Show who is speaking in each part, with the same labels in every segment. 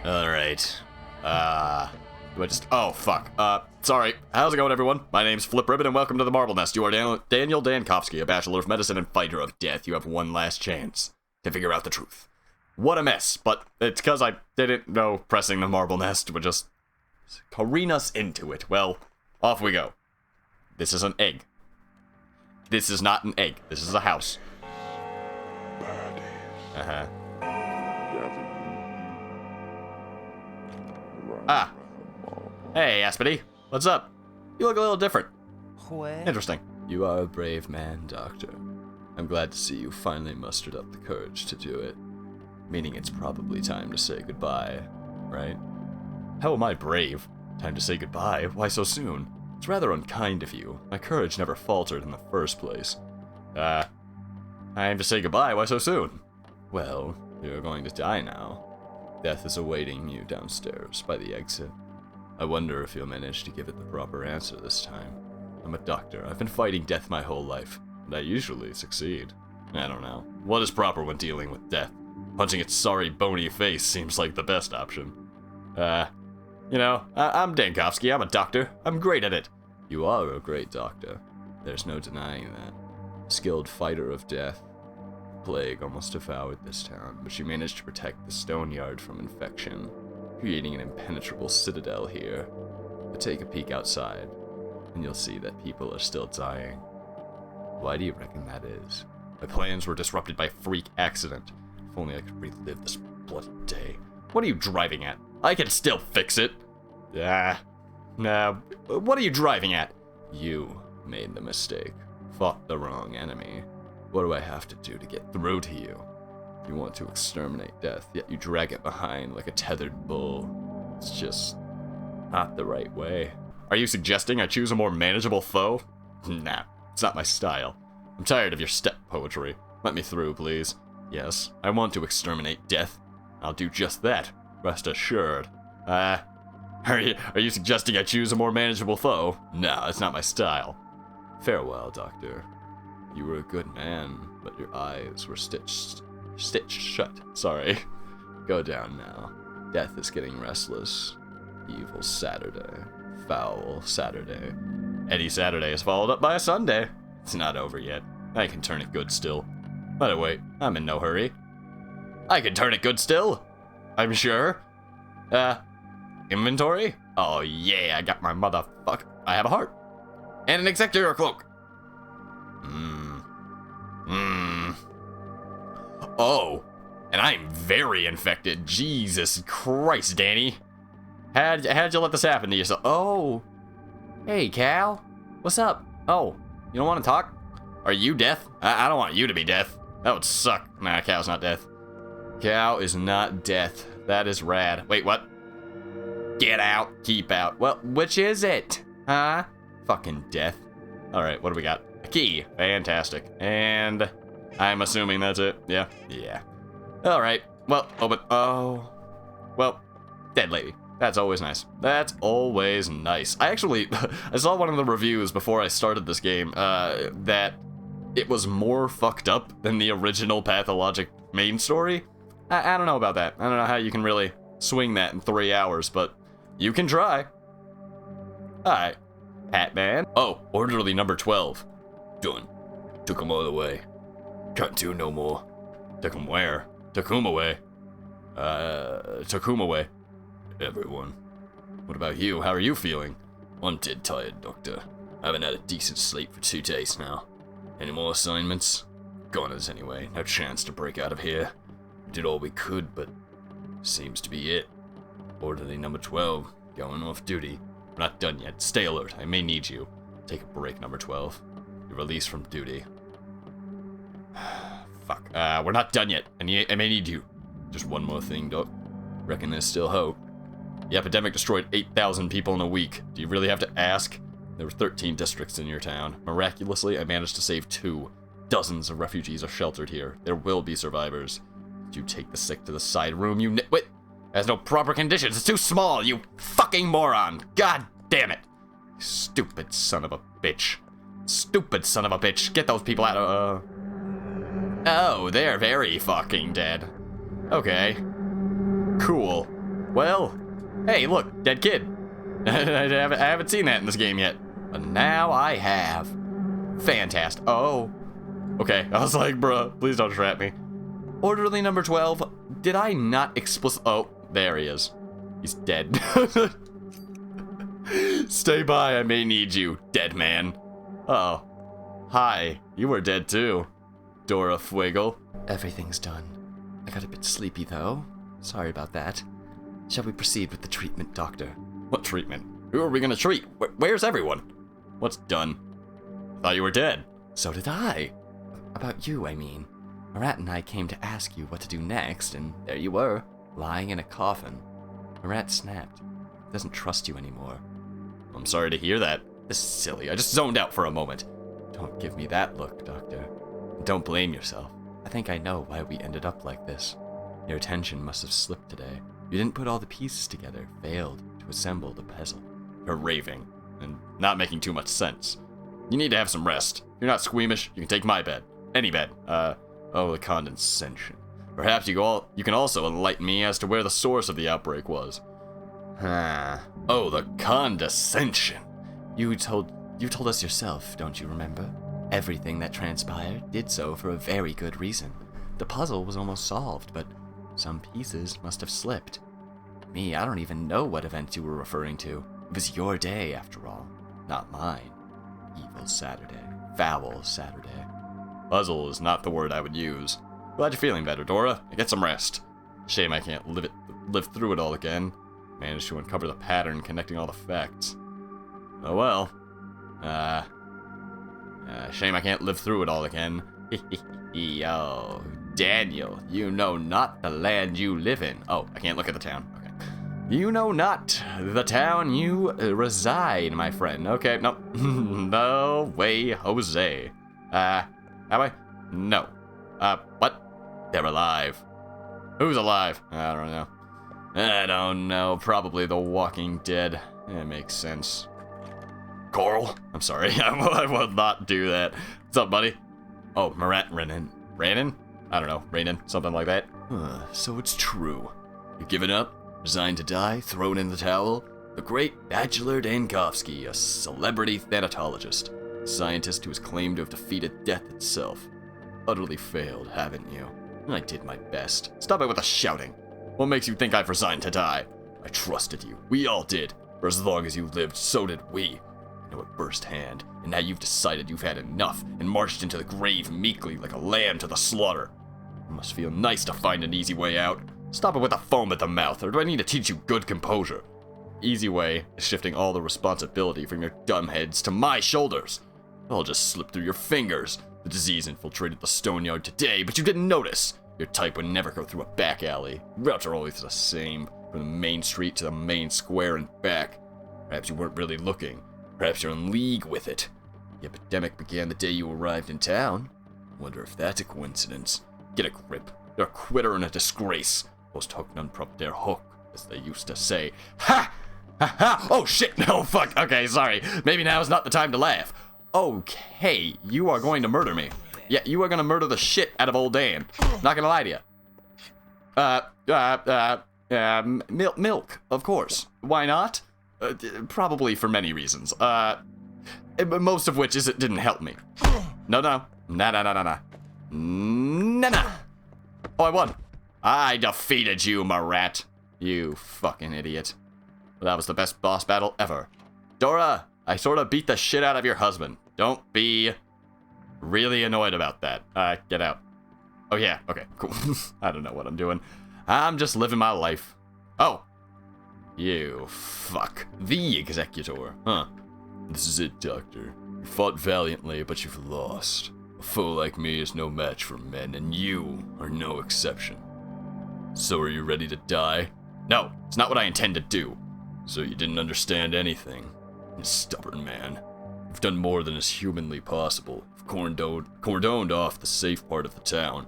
Speaker 1: Alright. Do I just... Oh, fuck. Sorry. How's it going, everyone? My name's Flipribbon, and welcome to the Marble Nest. You are Daniel Dankovsky, a Bachelor of Medicine and fighter of death. You have one last chance to figure out the truth. What a mess, but it's because I didn't know pressing the Marble Nest would just careen us into it. Well, off we go. This is an egg. This is not an egg. This is a house. Uh-huh. Ah. Hey, Aspity. What's up? You look a little different. Interesting.
Speaker 2: You are a brave man, Doctor. I'm glad to see you finally mustered up the courage to do it. Meaning it's probably time to say goodbye, right?
Speaker 1: How am I brave? Time to say goodbye? Why so soon? It's rather unkind of you. My courage never faltered in the first place. Time to say goodbye? Why so soon?
Speaker 2: Well, you're going to die now. Death is awaiting you downstairs by the exit. I wonder if you'll manage to give it the proper answer this time. I'm a doctor. I've been fighting death my whole life, and I usually succeed. I don't know. What is proper when dealing with death? Punching its sorry, bony face seems like the best option.
Speaker 1: You know, I'm Dankovsky. I'm a doctor. I'm great at it.
Speaker 2: You are a great doctor. There's no denying that. A skilled fighter of death. Plague almost devoured this town, but she managed to protect the stone yard from infection, creating an impenetrable citadel here. But take a peek outside, and you'll see that people are still dying. Why do you reckon that is?
Speaker 1: My plans were disrupted by a freak accident. If only I could relive this bloody day. What are you driving at? I can still fix it. No. What are you driving at?
Speaker 2: You made the mistake. Fought the wrong enemy. What do I have to do to get through to you? You want to exterminate death, yet you drag it behind like a tethered bull. It's just not the right way.
Speaker 1: Are you suggesting I choose a more manageable foe? Nah, it's not my style. I'm tired of your step poetry. Let me through, please. Yes, I want to exterminate death. I'll do just that, rest assured. Are you suggesting I choose a more manageable foe? No, it's not my style.
Speaker 2: Farewell, Doctor. You were a good man, but your eyes were stitched shut. Sorry. Go down now. Death is getting restless. Evil Saturday. Foul Saturday.
Speaker 1: Any Saturday is followed up by a Sunday. It's not over yet. I can turn it good still. But wait, I'm in no hurry. I can turn it good still? I'm sure. Inventory? Oh yeah, I got my motherfucker. I have a heart. And an executor cloak. Oh, and I'm very infected. Jesus Christ, Danny. How'd you let this happen to yourself? Oh. Hey, Cal. What's up? Oh, you don't want to talk? Are you death? I don't want you to be death. That would suck. Nah, Cal's not death. Cal is not death. That is rad. Wait, what? Get out. Keep out. Well, which is it? Huh? Fucking death. Alright, what do we got? A key. Fantastic. And I'm assuming that's it. Yeah. Alright. Well, open. Oh. Well, dead lady. That's always nice. That's always nice. I actually, I saw one of the reviews before I started this game, that it was more fucked up than the original Pathologic main story. I don't know about that. I don't know how you can really swing that in 3 hours, but you can try. Alright. Hatman. Oh, orderly number 12.
Speaker 2: Done. Took him all the way. Can't do no more.
Speaker 1: Took him where? Took whom away? Took whom away?
Speaker 2: Everyone.
Speaker 1: What about you? How are you feeling?
Speaker 2: I'm dead tired, Doctor. I haven't had a decent sleep for 2 days now. Any more assignments? Goners anyway. No chance to break out of here. We did all we could, but seems to be it. Orderly number 12. Going off duty.
Speaker 1: We're not done yet. Stay alert. I may need you. Take a break, number 12. You're released from duty. Fuck. We're not done yet. I may need you.
Speaker 2: Just one more thing, Doc. Reckon there's still hope.
Speaker 1: The epidemic destroyed 8,000 people in a week. Do you really have to ask? There were 13 districts in your town. Miraculously, I managed to save 2. Dozens of refugees are sheltered here. There will be survivors. Did you take the sick to the side room, you nitwit? It has no proper conditions. It's too small, you fucking moron. God damn it. Stupid son of a bitch. Stupid son of a bitch. Get those people out of, Oh, they're very fucking dead. Okay. Cool. Well, hey, look, dead kid. I haven't seen that in this game yet, but now I have. Fantastic. Oh, okay. I was like, bruh, please don't trap me. Orderly number 12. Did I not Oh, there he is. He's dead. Stay by, I may need you, dead man. Uh-oh. Hi, you were dead too. Dora Fuego. Everything's done. I got a bit sleepy though. Sorry about that. Shall we proceed with the treatment, Doctor? What treatment? Who are we gonna treat? Where's everyone? What's done? I thought you were dead. So did I. About you, I mean. Marat and I came to ask you what to do next, and there you were, lying in a coffin. Marat snapped. He doesn't trust you anymore. I'm sorry to hear that. This is silly. I just zoned out for a moment. Don't give me that look, Doctor. Don't blame yourself. I think I know why we ended up like this. Your attention must have slipped today. You didn't put all the pieces together, failed to assemble the puzzle. You're raving, and not making too much sense. You need to have some rest. If you're not squeamish, you can take my bed. Any bed. Oh, the condescension. Perhaps you can also enlighten me as to where the source of the outbreak was. Oh, the condescension. You told us yourself, don't you remember? Everything that transpired did so for a very good reason. The puzzle was almost solved, but some pieces must have slipped. Me, I don't even know what events you were referring to. It was your day, after all, not mine. Evil Saturday. Foul Saturday. Puzzle is not the word I would use. Glad you're feeling better, Dora. Get some rest. Shame I can't live through it all again. Managed to uncover the pattern connecting all the facts. Oh well. Shame I can't live through it all again. Oh, Daniel, you know not the land you live in. Oh, I can't look at the town. Okay. You know not the town you reside, my friend. Okay, no. No way, Jose. Have I? No. What? They're alive. Who's alive? I don't know. Probably the Walking Dead. It makes sense. Coral? I'm sorry. I will not do that. What's up, buddy? Oh, Renan. I don't know. Renan. Something like that. So it's true. You've given up? Resigned to die? Thrown in the towel? The great Bachelor Dankovsky, a celebrity thanatologist. A scientist who has claimed to have defeated death itself. Utterly failed, haven't you? I did my best. Stop it with the shouting. What makes you think I've resigned to die? I trusted you. We all did. For as long as you lived, so did we. I know it firsthand, and now you've decided you've had enough and marched into the grave meekly like a lamb to the slaughter. It must feel nice to find an easy way out. Stop it with the foam at the mouth, or do I need to teach you good composure? Easy way is shifting all the responsibility from your dumb heads to my shoulders. It'll just slip through your fingers. The disease infiltrated the stone yard today, but you didn't notice. Your type would never go through a back alley. Routes are always the same, from the main street to the main square and back. Perhaps you weren't really looking. Perhaps you're in league with it. The epidemic began the day you arrived in town. Wonder if that's a coincidence. Get a grip. You're a quitter and a disgrace. Post hoc non propter hoc, as they used to say. Ha! Ha ha! Oh shit! No, fuck. Okay, sorry. Maybe now is not the time to laugh. Okay, you are going to murder me. Yeah, you are gonna murder the shit out of old Dan. Not gonna lie to you. Milk, of course. Why not? Probably for many reasons. Most of which is it didn't help me. No. Nah. Oh, I won. I defeated you, Marat. You fucking idiot. Well, that was the best boss battle ever. Dora, I sort of beat the shit out of your husband. Don't be really annoyed about that. Get out. Oh yeah, okay, cool. I don't know what I'm doing. I'm just living my life. Oh. You fuck. The executor, huh? This is it, Doctor. You fought valiantly, but you've lost. A foe like me is no match for men, and you are no exception. So are you ready to die? No, it's not what I intend to do. So you didn't understand anything. You stubborn man. You've done more than is humanly possible. You've cordoned off the safe part of the town.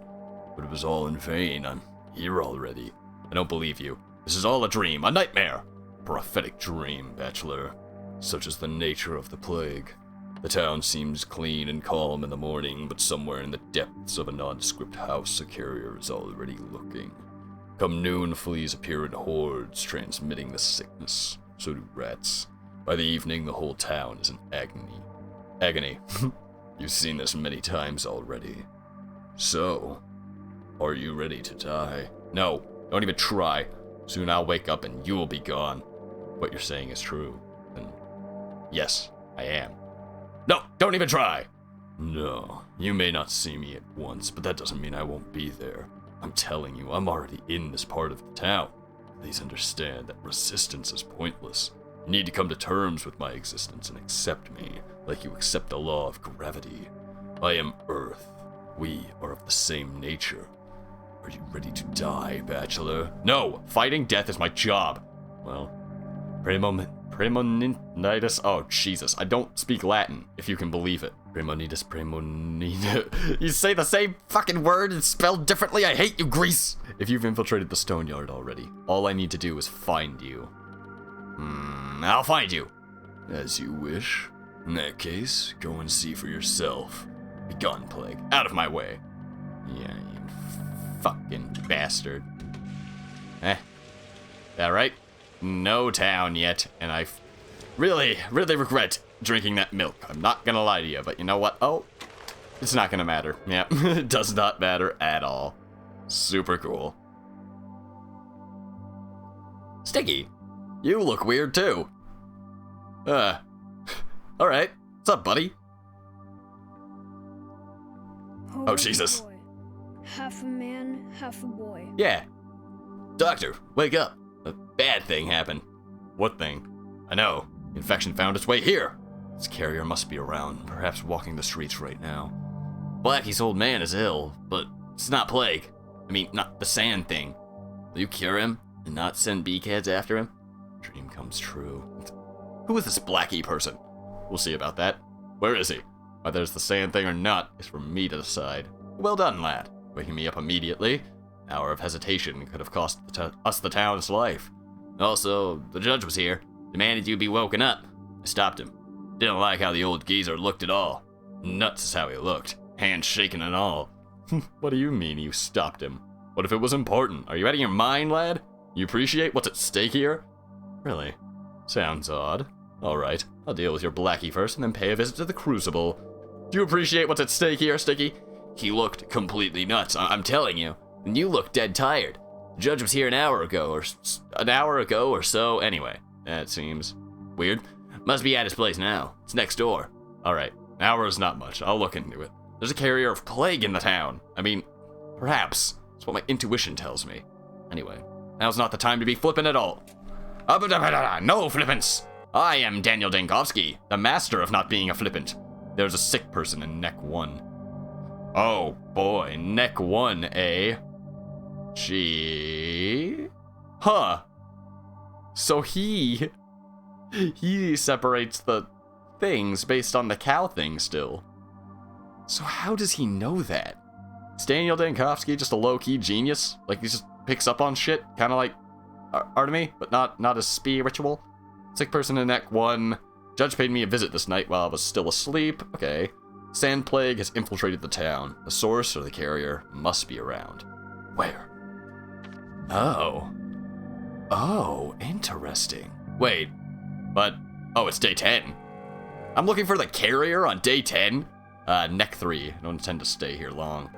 Speaker 1: But it was all in vain. I'm here already. I don't believe you. This is all a dream, a nightmare. A prophetic dream, Bachelor. Such is the nature of the plague. The town seems clean and calm in the morning, but somewhere in the depths of a nondescript house, a carrier is already looking.
Speaker 2: Come noon, fleas appear in hordes, transmitting the sickness. So do rats. By the evening, the whole town is in agony. Agony. You've seen this many times already. So, are you ready to die? No, don't even try. Soon I'll wake up and you will be gone. What you're saying is true. Then, yes, I am. No, don't even try! No, you may not see me at once, but that doesn't mean I won't be there. I'm telling you, I'm already in this part of the town. Please understand that resistance is pointless. You need to come to terms with my existence and accept me, like you accept the law of gravity. I am Earth. We are of the same nature. Are you ready to die, Bachelor? No! Fighting death is my job! Well, premonitus. Oh, Jesus. I don't speak Latin, if you can believe it. Premonitus. You say the same fucking word and spelled differently? I hate you, Grease! If you've infiltrated the stone yard already, all I need to do is find you. I'll find you. As you wish. In that case, go and see for yourself. Be gone, Plague. Out of my way. Yeah, you fucking bastard. That right? No town yet, and I really regret drinking that milk. I'm not gonna lie to you, but you know what? Oh, it's not gonna matter. Yeah, it does not matter at all. Super cool. Sticky, you look weird too. Alright. What's up, buddy? Oh, Jesus.
Speaker 3: Boy. Half a man, half a boy.
Speaker 2: Yeah. Doctor, wake up. A bad thing happened. What thing? I know. Infection found its way here. This carrier must be around, perhaps walking the streets right now. Blackie's old man is ill, but it's not plague. I mean, not the sand thing. Will you cure him and not send beakheads after him? Dream comes true. Who is this Blackie person? We'll see about that. Where is he? Whether it's the sand thing or not is for me to decide. Well done, lad. Waking me up immediately. An hour of hesitation could have cost us the town's life. Also, the judge was here. Demanded you be woken up. I stopped him. Didn't like how the old geezer looked at all. Nuts is how he looked. Hands shaking and all. What do you mean you stopped him? What if it was important? Are you out of your mind, lad? You appreciate what's at stake here? Really? Sounds odd. Alright, I'll deal with your Blackie first and then pay a visit to the Crucible. Do you appreciate what's at stake here, Sticky? He looked completely nuts, I'm telling you. And you look dead tired. The judge was here an hour ago or so. Anyway, that seems weird. Must be at his place now. It's next door. Alright, an hour is not much. I'll look into it. There's a carrier of plague in the town. I mean, perhaps. That's what my intuition tells me. Anyway, now's not the time to be flippant at all. No flippance! I am Daniel Dankovsky, the master of not being a flippant. There's a sick person in neck 1. Oh boy, neck 1, eh? Gee? Huh. So he separates the things based on the cow thing still. So how does he know that? Is Daniel Dankovsky just a low-key genius? Like he just picks up on shit? Kinda like Artemy, but not as spiritual? Sick person in neck 1. Judge paid me a visit this night while I was still asleep. Okay. Sand plague has infiltrated the town. The source or the carrier must be around. Where? Oh, interesting. Wait, but, oh, it's day 10. I'm looking for the carrier on day 10? Neck 3. I don't intend to stay here long.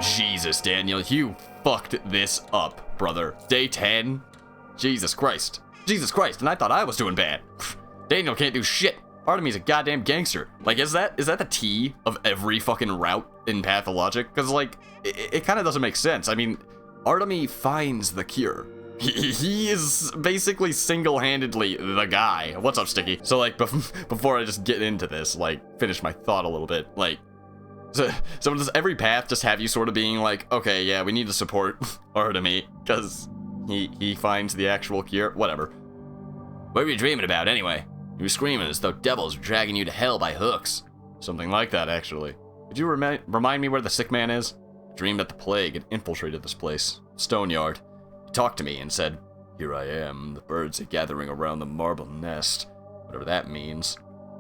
Speaker 2: Jesus, Daniel, you fucked this up, brother. Day 10? Jesus Christ, and I thought I was doing bad. Daniel can't do shit. Artemy's a goddamn gangster. Like, is that the T of every fucking route in Pathologic? Because, like, it kind of doesn't make sense. I mean, Artemy finds the cure. He is basically single-handedly the guy. What's up, Sticky? So, like, before I just get into this, like, finish my thought a little bit, like, so does every path just have you sort of being like, okay, yeah, we need to support Artemy, because he finds the actual cure? Whatever. What were you dreaming about, anyway? You were screaming as though devils were dragging you to hell by hooks. Something like that, actually. Could you remind me where the sick man is? I dreamed that the plague had infiltrated this place. Stone yard. He talked to me and said, "Here I am. The birds are gathering around the marble nest." Whatever that means.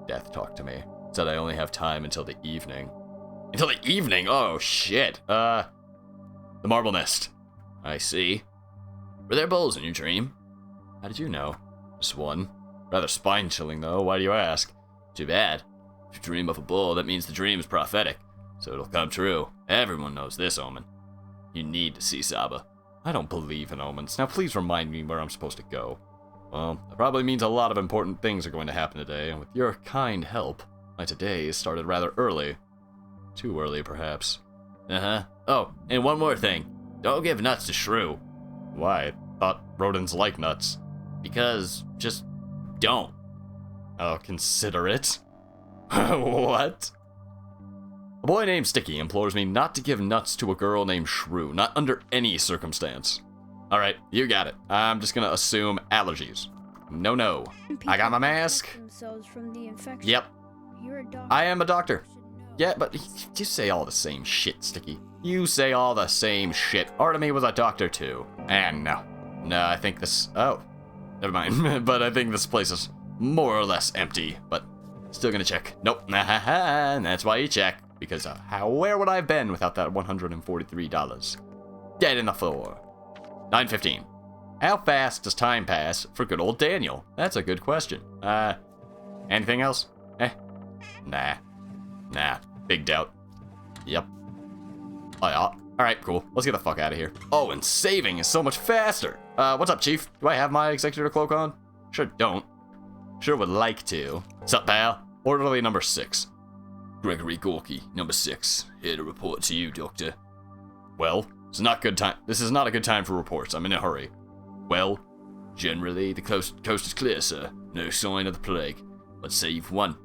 Speaker 2: Death talked to me. Said I only have time until the evening. Until the evening? Oh, shit. The marble nest. I see. Were there bulls in your dream? How did you know? Just one. Rather spine-chilling, though. Why do you ask? Too bad. If you dream of a bull, that means the dream is prophetic. So it'll come true. Everyone knows this omen. You need to see Saba. I don't believe in omens. Now please remind me where I'm supposed to go. Well, that probably means a lot of important things are going to happen today, and with your kind help, my today started rather early. Too early, perhaps. Uh-huh. Oh, and one more thing. Don't give nuts to Shrew. Why? I thought rodents like nuts. Because, just don't. I'll consider it. What? A boy named Sticky implores me not to give nuts to a girl named Shrew, not under any circumstance. Alright, you got it. I'm just gonna assume allergies. No. I got my mask.
Speaker 3: From the infection.
Speaker 2: Yep.
Speaker 3: You're a doctor.
Speaker 2: I am a doctor. Yeah, but you say all the same shit, Sticky. You say all the same shit. Artemy was a doctor too. And no, I think this... Oh, never mind. But I think this place is more or less empty. But still gonna check. Nope. And that's why you check. Because where would I have been without that $143? Dead in the floor. 9:15. How fast does time pass for good old Daniel? That's a good question. Anything else? Nah. Big doubt. Yep. Oh, yeah. Alright, cool. Let's get the fuck out of here. Oh, and saving is so much faster. What's up, Chief? Do I have my executor cloak on? Sure don't. Sure would like to. What's up, pal? Orderly number 6. Gregory Gorky, number 6. Here to report to you, Doctor. Well, this is not a good time for reports. I'm in a hurry. Well, generally, the coast is clear, sir. No sign of the plague. Let's say you've won.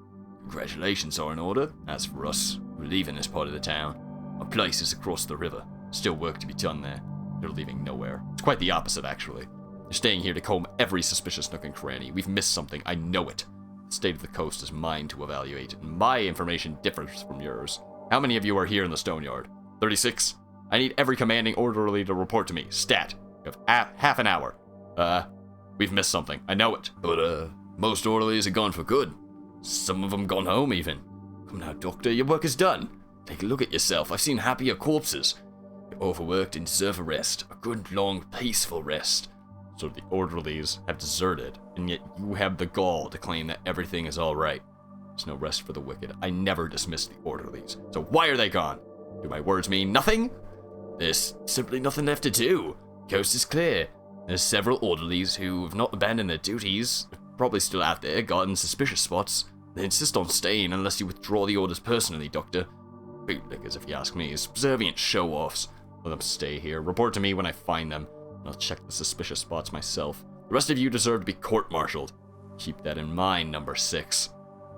Speaker 2: Congratulations are in order. As for us, we're leaving this part of the town. Our place is across the river. Still work to be done there. They're leaving nowhere. It's quite the opposite, actually. They're staying here to comb every suspicious nook and cranny. We've missed something. I know it. The state of the coast is mine to evaluate, and my information differs from yours. How many of you are here in the stone yard? 36? I need every commanding orderly to report to me. Stat. You have half an hour. We've missed something. I know it. But, most orderlies are gone for good. Some of them gone home, even. Come now, Doctor, your work is done. Take a look at yourself. I've seen happier corpses. You're overworked and deserve a rest. A good, long, peaceful rest. So the orderlies have deserted, and yet you have the gall to claim that everything is alright. There's no rest for the wicked. I never dismissed the orderlies. So why are they gone? Do my words mean nothing? There's simply nothing left to do. Coast is clear. There's several orderlies who have not abandoned their duties. They're probably still out there, guarding suspicious spots. They insist on staying unless you withdraw the orders personally, Doctor. Bootlickers, if you ask me, subservient show-offs. Let them stay here. Report to me when I find them, and I'll check the suspicious spots myself. The rest of you deserve to be court-martialed. Keep that in mind, number 6.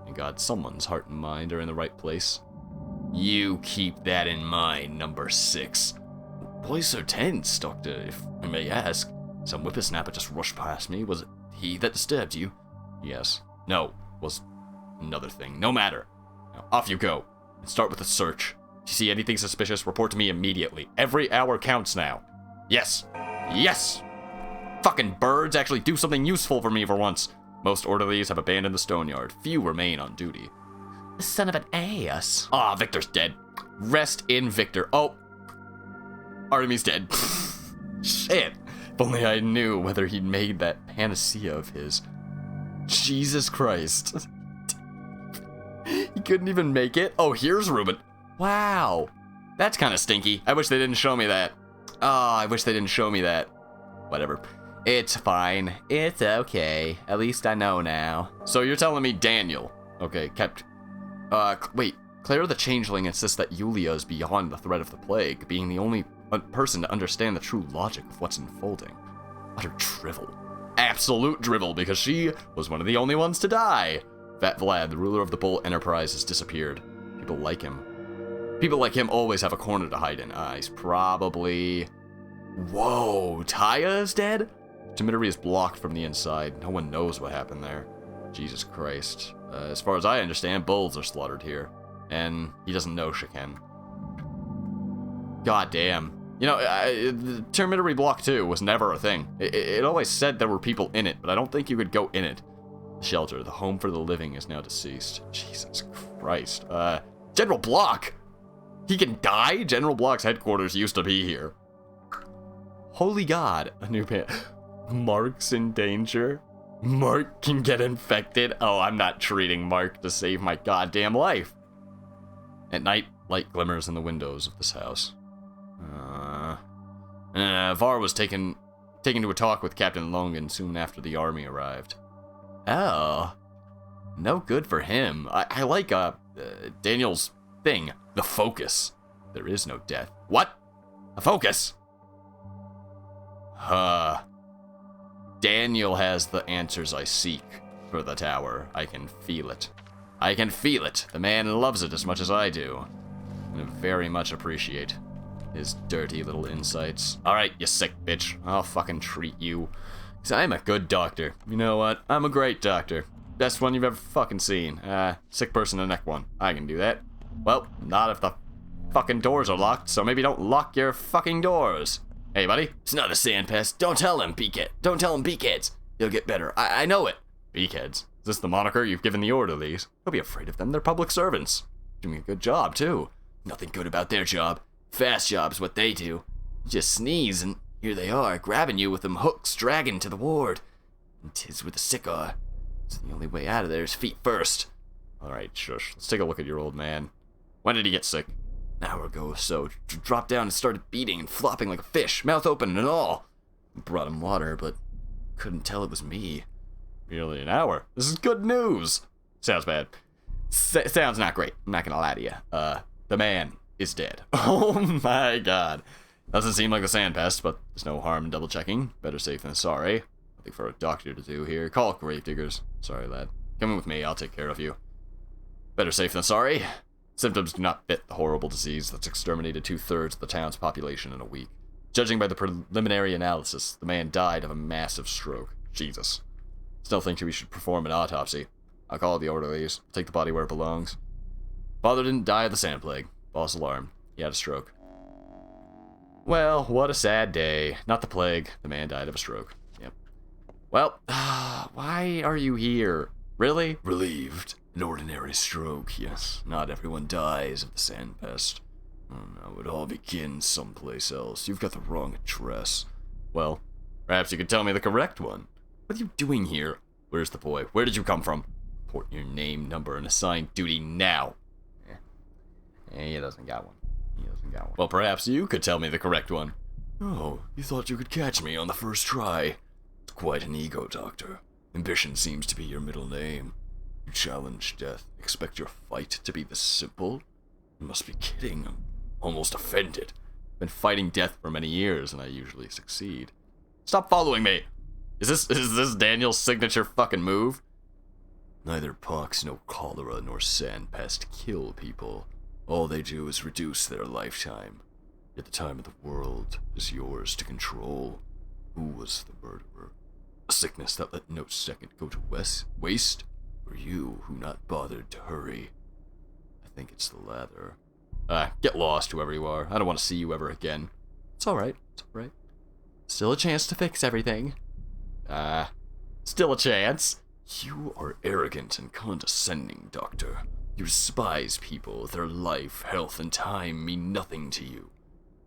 Speaker 2: Thank God someone's heart and mind are in the right place. You keep that in mind, number 6. Why so tense, Doctor, if I may ask? Some whippersnapper just rushed past me. Was it he that disturbed you? Yes. No. Was another thing. No matter. Now, off you go. And start with a search. If you see anything suspicious, report to me immediately. Every hour counts now. Yes. Yes! Fucking birds actually do something useful for me for once. Most orderlies have abandoned the stone yard. Few remain on duty. The son of an ass. Ah, Victor's dead. Rest in Victor. Oh. Artemy's dead. Shit. If only I knew whether he'd made that panacea of his. Jesus Christ. He couldn't even make it? Oh, here's Ruben. Wow. That's kind of stinky. I wish they didn't show me that. Oh, I wish they didn't show me that. Whatever. It's fine. It's okay. At least I know now. So you're telling me Daniel, okay, kept... wait. Claire the Changeling insists that Yulia is beyond the threat of the plague, being the only person to understand the true logic of what's unfolding. Utter drivel. Absolute drivel, because she was one of the only ones to die. Fat Vlad, the ruler of the Bull Enterprise, has disappeared. People like him. People like him always have a corner to hide in. He's probably... Whoa, Taya is dead? Timidity is blocked from the inside. No one knows what happened there. Jesus Christ. As far as I understand, bulls are slaughtered here. And he doesent know she can. God damn. You know, the Termitory Block 2 was never a thing. It always said there were people in it, but I don't think you could go in it. The shelter, the home for the living, is now deceased. Jesus Christ. General Block! He can die? General Block's headquarters used to be here.
Speaker 1: Holy God, a new Mark's in danger? Mark can get infected? Oh, I'm not treating Mark to save my goddamn life. At night, light glimmers in the windows of this house. Var was taken to a talk with Captain Longan soon after the army arrived. Oh, no good for him. I like Daniel's thing, the focus. There is no death. What? A focus? Daniel has the answers I seek for the tower. I can feel it. I can feel it. The man loves it as much as I do. And I very much appreciate his dirty little insights. Alright, you sick bitch. I'll fucking treat you. Because I'm a good doctor. You know what? I'm a great doctor. Best one you've ever fucking seen. Sick person in the neck one. I can do that. Well, not if the fucking doors are locked, so maybe don't lock your fucking doors. Hey, buddy. It's not a sand pest. Don't tell him, beakhead. Don't tell him, beakheads. He'll get better. I know it. Beakheads. Is this the moniker you've given the orderlies? Don't be afraid of them. They're public servants. Doing a good job, too. Nothing good about their job. Fast job's what they do. You just sneeze, and here they are, grabbing you with them hooks, dragging to the ward. And 'tis where the sick are. So the only way out of there is feet first. Alright, shush. Let's take a look at your old man. When did he get sick? An hour ago or so. Dropped down and started beating and flopping like a fish, mouth open and all. Brought him water, but couldn't tell it was me. Nearly an hour. This is good news. Sounds bad. Sounds not great. I'm not gonna lie to you. The man is dead. Oh my God. Doesn't seem like a sand pest, but there's no harm in double checking. Better safe than sorry. Nothing for a doctor to do here. Call gravediggers. Sorry, lad. Come in with me. I'll take care of you. Better safe than sorry. Symptoms do not fit the horrible disease that's exterminated 2/3 of the town's population in a week. Judging by the preliminary analysis, the man died of a massive stroke. Jesus. Still think we should perform an autopsy. I'll call the orderlies. Take the body where it belongs. Father didn't die of the sand plague. Boss alarmed. He had a stroke. Well, what a sad day. Not the plague. The man died of a stroke. Yep. Well, why are you here? Really? Relieved. An ordinary stroke, yes. Not everyone dies of the sand pest. Oh no, it all begins someplace else. You've got the wrong address. Well, perhaps you could tell me the correct one. What are you doing here? Where's the boy? Where did you come from? Report your name, number, and assign duty now. He doesn't got one. Well, perhaps you could tell me the correct one. Oh, you thought you could catch me on the first try. It's quite an ego, Doctor. Ambition seems to be your middle name. You challenge death. Expect your fight to be this simple? You must be kidding. I'm almost offended. I've been fighting death for many years, and I usually succeed. Stop following me! Is this Daniel's signature fucking move? Neither pox, nor cholera, nor sand pest kill people. All they do is reduce their lifetime. Yet the time of the world is yours to control. Who was the murderer? A sickness that let no second go to waste? Or you who not bothered to hurry? I think it's the latter. Get lost, whoever you are. I don't want to see you ever again. It's alright. Still a chance to fix everything. Still a chance. You are arrogant and condescending, Doctor. You despise people. Their life, health, and time mean nothing to you.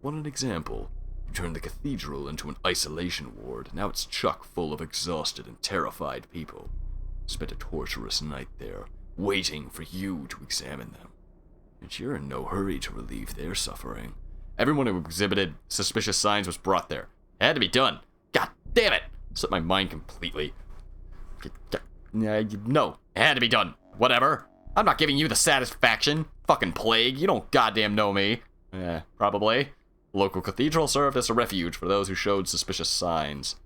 Speaker 1: Want an example? You turned the cathedral into an isolation ward. Now it's chock full of exhausted and terrified people. Spent a torturous night there, waiting for you to examine them. And you're in no hurry to relieve their suffering. Everyone who exhibited suspicious signs was brought there. It had to be done. God damn it! Slipped my mind completely. No, it had to be done. Whatever. I'm not giving you the satisfaction. Fucking plague. You don't goddamn know me. Probably. The local cathedral served as a refuge for those who showed suspicious signs.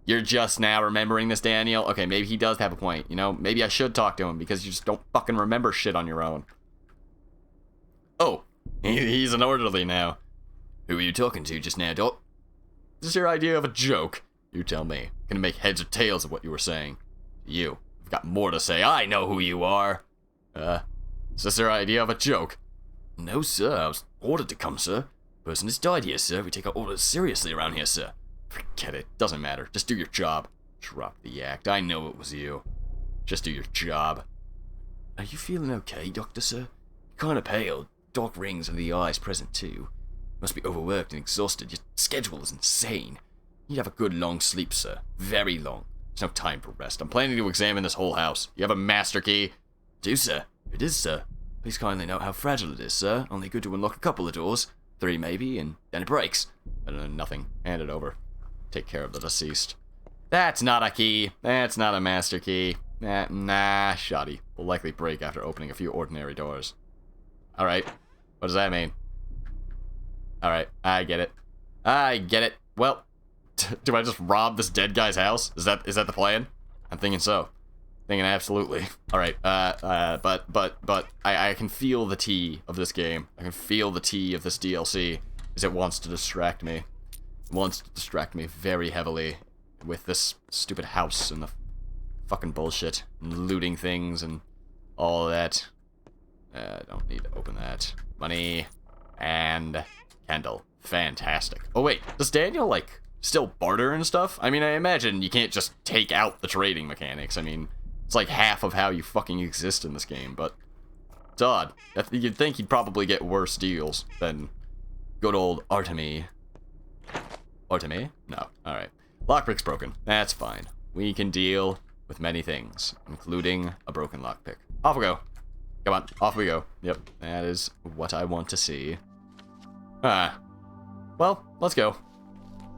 Speaker 1: You're just now remembering this, Daniel? Okay, maybe he does have a point. You know, maybe I should talk to him because you just don't fucking remember shit on your own. Oh, he's an orderly now. Who were you talking to just now, Doc? Is this your idea of a joke? You tell me. Gonna make heads or tails of what you were saying. You. I've got more to say. I know who you are. Is this your idea of a joke? No, sir. I was ordered to come, sir. Person has died here, sir. We take our orders seriously around here, sir. Forget it. Doesn't matter. Just do your job. Drop the act. I know it was you. Just do your job. Are you feeling okay, Doctor, sir? You're kinda pale. Dark rings under the eyes present, too. Must be overworked and exhausted. Your schedule is insane. You have a good long sleep, sir. Very long. There's no time for rest. I'm planning to examine this whole house. You have a master key? Do, sir. It is, sir. Please kindly note how fragile it is, sir. Only good to unlock a couple of doors. 3 maybe, and then it breaks. Nothing. Hand it over. Take care of the deceased. That's not a key. That's not a master key. Nah, shoddy. Will likely break after opening a few ordinary doors. Alright. What does that mean? Alright, I get it. I get it. Well, do I just rob this dead guy's house? Is that the plan? I'm thinking so. Thinking absolutely. Alright, but I can feel the tea of this game. I can feel the tea of this DLC, as it wants to distract me. It wants to distract me very heavily with this stupid house and the fucking bullshit and looting things and all of that. I don't need to open that. Money and candle. Fantastic. Oh wait, does Daniel like still barter and stuff? I mean, I imagine you can't just take out the trading mechanics. I mean, it's like half of how you fucking exist in this game, but it's odd. You'd think he'd probably get worse deals than good old Artemy. Artemy? No. Alright. Lockpick's broken. That's fine. We can deal with many things, including a broken lockpick. Off we go. Come on, off we go. Yep, that is what I want to see. Well, let's go.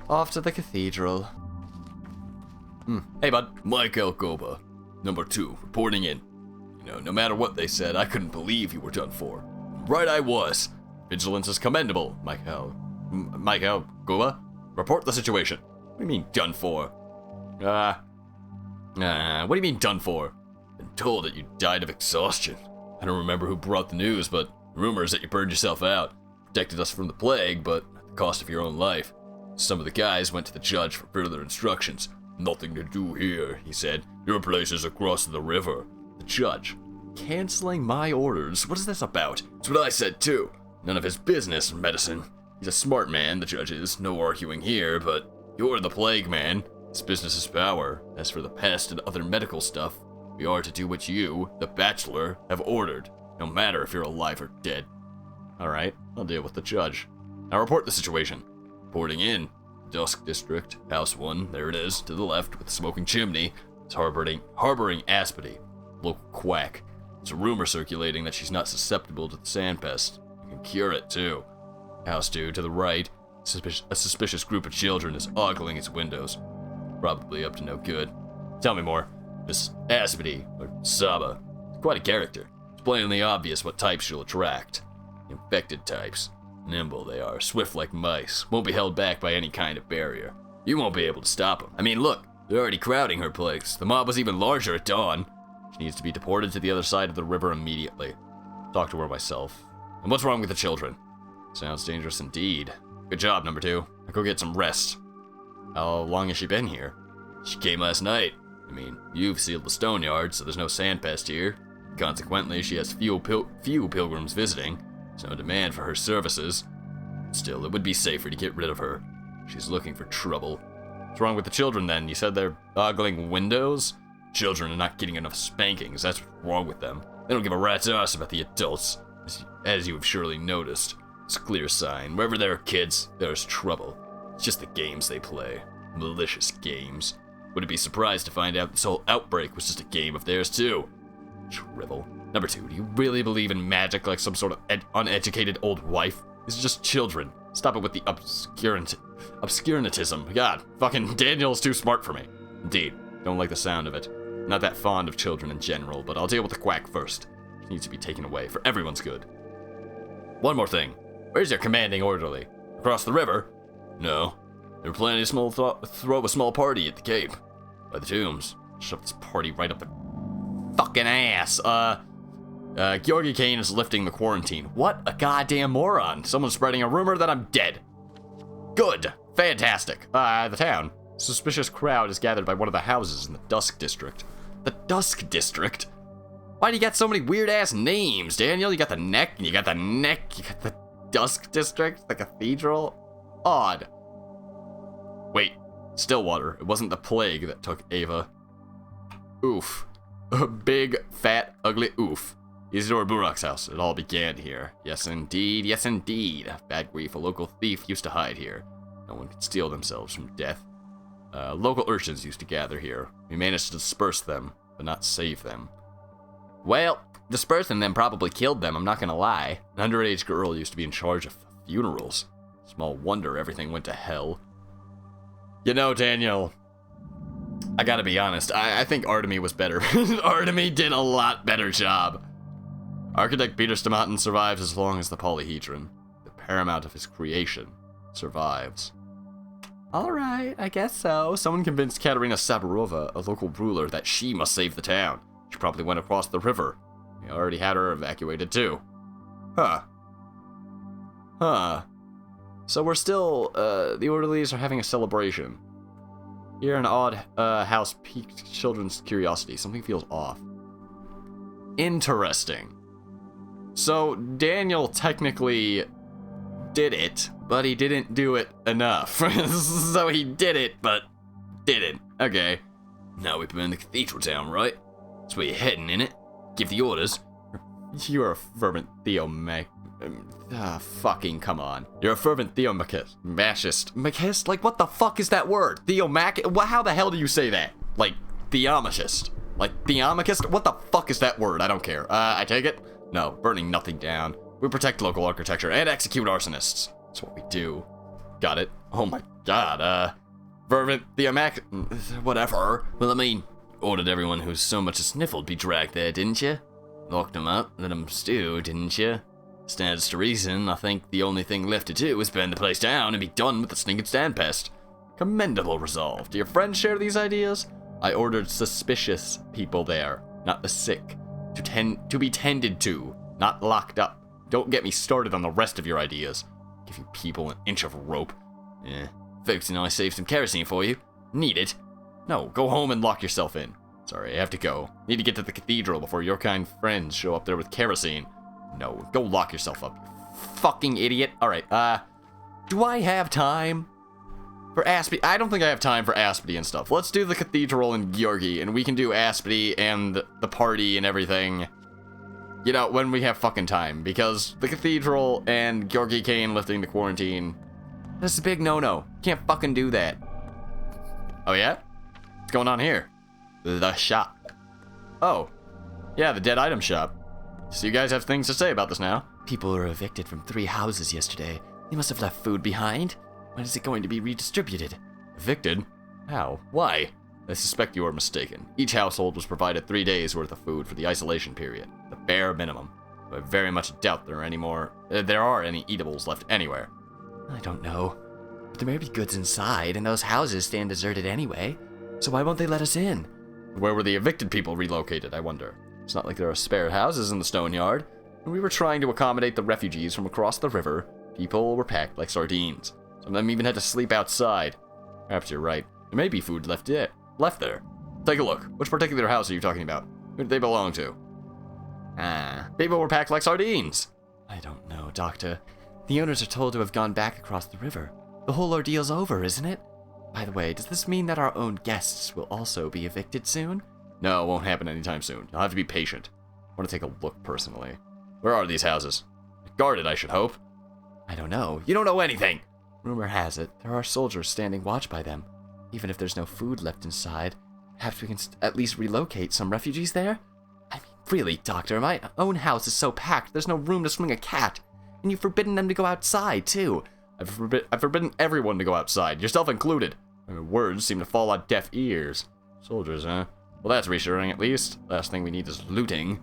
Speaker 1: Off to the cathedral. Hey, bud.
Speaker 2: Mike Alcoba, number 2, reporting in. You know, no matter what they said, I couldn't believe you were done for. Right I was. Vigilance is commendable, Mike Alcoba. Report the situation. What do you mean, done for? What do you mean, done for? Been told that you died of exhaustion. I don't remember who brought the news, but rumors that you burned yourself out. Protected us from the plague, but at the cost of your own life. Some of the guys went to the judge for further instructions. Nothing to do here, he said. Your place is across the river. The judge. Canceling my orders? What is this about? It's what I said too. None of his business, medicine. He's a smart man, the judge is. No arguing here, but you're the plague man. His business is power. As for the pest and other medical stuff, we are to do what you, the Bachelor, have ordered. No matter if you're alive or dead. Alright, I'll deal with the judge. Now report the situation. Reporting in. Dusk District, House 1, there it is, to the left, with the smoking chimney. It's harboring Aspity, local quack. There's a rumor circulating that she's not susceptible to the sand pest. You can cure it, too. House 2, to the right, a suspicious group of children is ogling its windows. Probably up to no good. Tell me more. Miss Aspity, or Saba, quite a character. It's plainly obvious what types she'll attract. Infected types. Nimble they are, swift like mice, won't be held back by any kind of barrier. You won't be able to stop them. I mean, look, they're already crowding her place. The mob was even larger at dawn. She needs to be deported to the other side of the river immediately. Talk to her myself. And what's wrong with the children? Sounds dangerous indeed. Good job, number 2. Now go get some rest. How long has she been here? She came last night. I mean, you've sealed the stone yard, so there's no sand pest here. Consequently, she has few pilgrims visiting. There's no demand for her services. Still, it would be safer to get rid of her. She's looking for trouble. What's wrong with the children, then? You said they're ogling windows? Children are not getting enough spankings. That's what's wrong with them. They don't give a rat's ass about the adults, as you have surely noticed. It's a clear sign. Wherever there are kids, there's trouble. It's just the games they play. Malicious games. Wouldn't be surprised to find out this whole outbreak was just a game of theirs, too. Drivel. Number 2, do you really believe in magic like some sort of uneducated old wife? These are just children. Stop it with the obscurantism. God, fucking Daniel's too smart for me. Indeed, don't like the sound of it. Not that fond of children in general, but I'll deal with the quack first. She needs to be taken away for everyone's good. One more thing. Where's your commanding orderly? Across the river? No. They were planning to throw a small party at the cape. By the tombs. Shove this party right up the fucking ass. Georgi Kane is lifting the quarantine. What a goddamn moron. Someone's spreading a rumor that I'm dead. Good. Fantastic. The town. Suspicious crowd is gathered by one of the houses in the Dusk District. The Dusk District? Why do you got so many weird-ass names, Daniel? You got the neck, you got the Dusk District, the cathedral? Odd. Wait. Stillwater. It wasn't the plague that took Ava. Oof. A big, fat, ugly oof. Isidore Burok's house. It all began here. Yes, indeed. Yes, indeed. Bad grief. A local thief used to hide here. No one could steal themselves from death. Local urchins used to gather here. We managed to disperse them, but not save them.
Speaker 1: Well, dispersing them probably killed them, I'm not gonna lie.
Speaker 2: An underage girl used to be in charge of funerals. Small wonder everything went to hell.
Speaker 1: You know, Daniel, I gotta be honest, I think Artemy was better. Artemy did a lot better job.
Speaker 2: Architect Peter Stomatin survives as long as the polyhedron, the paramount of his creation, survives.
Speaker 1: Alright, I guess so.
Speaker 2: Someone convinced Katerina Saburova, a local ruler, that she must save the town. She probably went across the river. We already had her evacuated too. Huh. So we're still, the orderlies are having a celebration. Here an odd house piqued children's curiosity. Something feels off. Interesting. So Daniel technically did it, but he didn't do it enough. So he did it, but didn't. Okay.
Speaker 4: Now we burn the cathedral down, right? That's where you're heading, innit? Give the orders.
Speaker 2: You're a fervent fucking come on. You're a fervent theomachist. Machist? Like, what the fuck is that word? How the hell do you say that? Like, theomachist. Like, theomachist? What the fuck is that word? I don't care. I take it? No, burning nothing down. We protect local architecture and execute arsonists. That's what we do. Got it? Oh my god, fervent whatever.
Speaker 4: Well, I mean, ordered everyone who's so much as sniffled be dragged there, didn't you? Locked them up, let them stew, didn't you? Stands to reason, I think the only thing left to do is burn the place down and be done with the stinking standpest.
Speaker 2: Commendable resolve. Do your friends share these ideas? I ordered suspicious people there, not the sick. To be tended to, not locked up. Don't get me started on the rest of your ideas. Give you people an inch of rope.
Speaker 4: Folks and I saved some kerosene for you. Need it?
Speaker 2: No, go home and lock yourself in. Sorry, I have to go. Need to get to the cathedral before your kind friends show up there with kerosene. No, go lock yourself up, you fucking idiot. Alright, do I have time for Aspity? I don't think I have time for Aspity and stuff. Let's do the cathedral and Georgi, and we can do Aspity and the party and everything, you know, when we have fucking time. Because the cathedral and Georgi Kane lifting the quarantine, that's a big no-no. Can't fucking do that. Oh yeah? What's going on here? The shop. Oh. Yeah, the dead item shop. So you guys have things to say about this now?
Speaker 1: People were evicted from 3 houses yesterday. They must have left food behind. When is it going to be redistributed?
Speaker 2: Evicted? How? Why? I suspect you are mistaken. Each household was provided 3 days worth of food for the isolation period. The bare minimum. I very much doubt there are any eatables left anywhere.
Speaker 1: I don't know. But there may be goods inside, and those houses stand deserted anyway. So why won't they let us in?
Speaker 2: Where were the evicted people relocated, I wonder? It's not like there are spare houses in the stone yard. When we were trying to accommodate the refugees from across the river, people were packed like sardines. Some of them even had to sleep outside. Perhaps you're right. There may be food left there. Take a look. Which particular house are you talking about? Who did they belong to? People were packed like sardines.
Speaker 1: I don't know, Doctor. The owners are told to have gone back across the river. The whole ordeal's over, isn't it? By the way, does this mean that our own guests will also be evicted soon?
Speaker 2: No, it won't happen anytime soon. You'll have to be patient. I want to take a look personally. Where are these houses? Guarded, I should hope.
Speaker 1: I don't know.
Speaker 2: You don't know anything!
Speaker 1: Rumor has it, there are soldiers standing watch by them. Even if there's no food left inside, perhaps we can at least relocate some refugees there? I mean, really, Doctor, my own house is so packed, there's no room to swing a cat. And you've forbidden them to go outside, too.
Speaker 2: I've forbidden everyone to go outside, yourself included. My words seem to fall on deaf ears. Soldiers, huh? Well, that's reassuring, at least. Last thing we need is looting.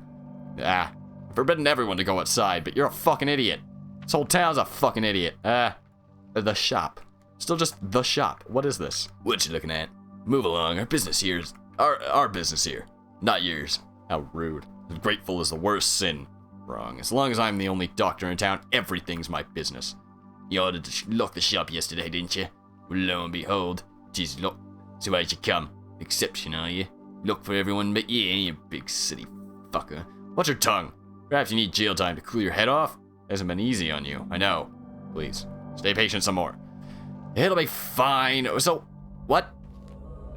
Speaker 2: I've forbidden everyone to go outside, but you're a fucking idiot. This whole town's a fucking idiot. The shop. Still just the shop. What is this?
Speaker 4: What you looking at? Move along, our business here's... Our business here, not yours.
Speaker 2: How rude. Grateful is the worst sin. Wrong. As long as I'm the only doctor in town, everything's my business.
Speaker 4: You ordered to lock the shop yesterday, didn't you? Well, lo and behold, 'tis locked. So why'd you come? Exception, are you? Look for everyone but you, you big silly fucker.
Speaker 2: Watch your tongue. Perhaps you need jail time to cool your head off? It hasn't been easy on you, I know. Please, stay patient some more. It'll be fine. So, what?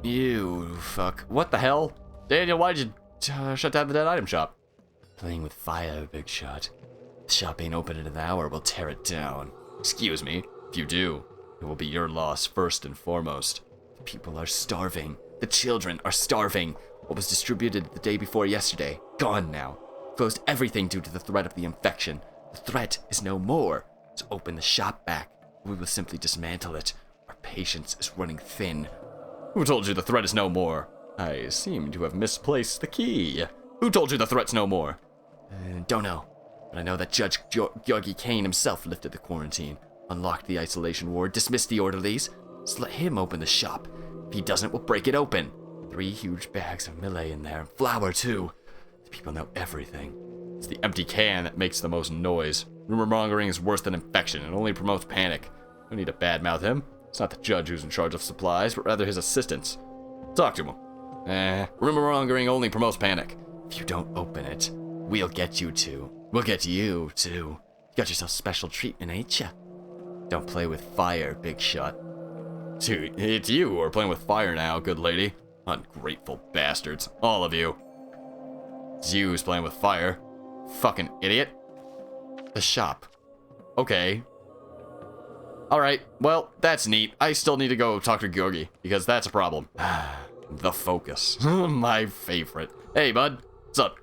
Speaker 2: You fuck. What the hell? Daniel, why'd you shut down the dead item shop?
Speaker 1: Playing with fire, big shot. The shop ain't open in an hour, we'll tear it down.
Speaker 2: Excuse me. If you do, it will be your loss first and foremost.
Speaker 4: The people are starving. The children are starving. What was distributed the day before yesterday, gone now. Closed everything due to the threat of the infection. The threat is no more. So open the shop back. We will simply dismantle it. Our patience is running thin.
Speaker 1: Who told you the threat is no more? I seem to have misplaced the key. Who told you the threat's no more?
Speaker 4: Don't know. But I know that Judge Georgie Kane himself lifted the quarantine, unlocked the isolation ward, dismissed the orderlies. Just let him open the shop. If he doesn't, we'll break it open. 3 huge bags of millet in there, and flour too. The people know everything.
Speaker 1: It's the empty can that makes the most noise. Rumor mongering is worse than infection and only promotes panic. No need to badmouth him. It's not the judge who's in charge of supplies, but rather his assistants. Talk to him. Rumor mongering only promotes panic.
Speaker 4: If you don't open it, we'll get you to. We'll get you too. You got yourself special treatment, ain't ya? Don't play with fire, big shot.
Speaker 1: Dude, it's you who are playing with fire now, good lady. Ungrateful bastards, all of you. It's you who's playing with fire. Fucking idiot. The shop. Okay. Alright, well, that's neat. I still need to go talk to Georgie, because that's a problem. The focus. My favorite. Hey, bud. What's up?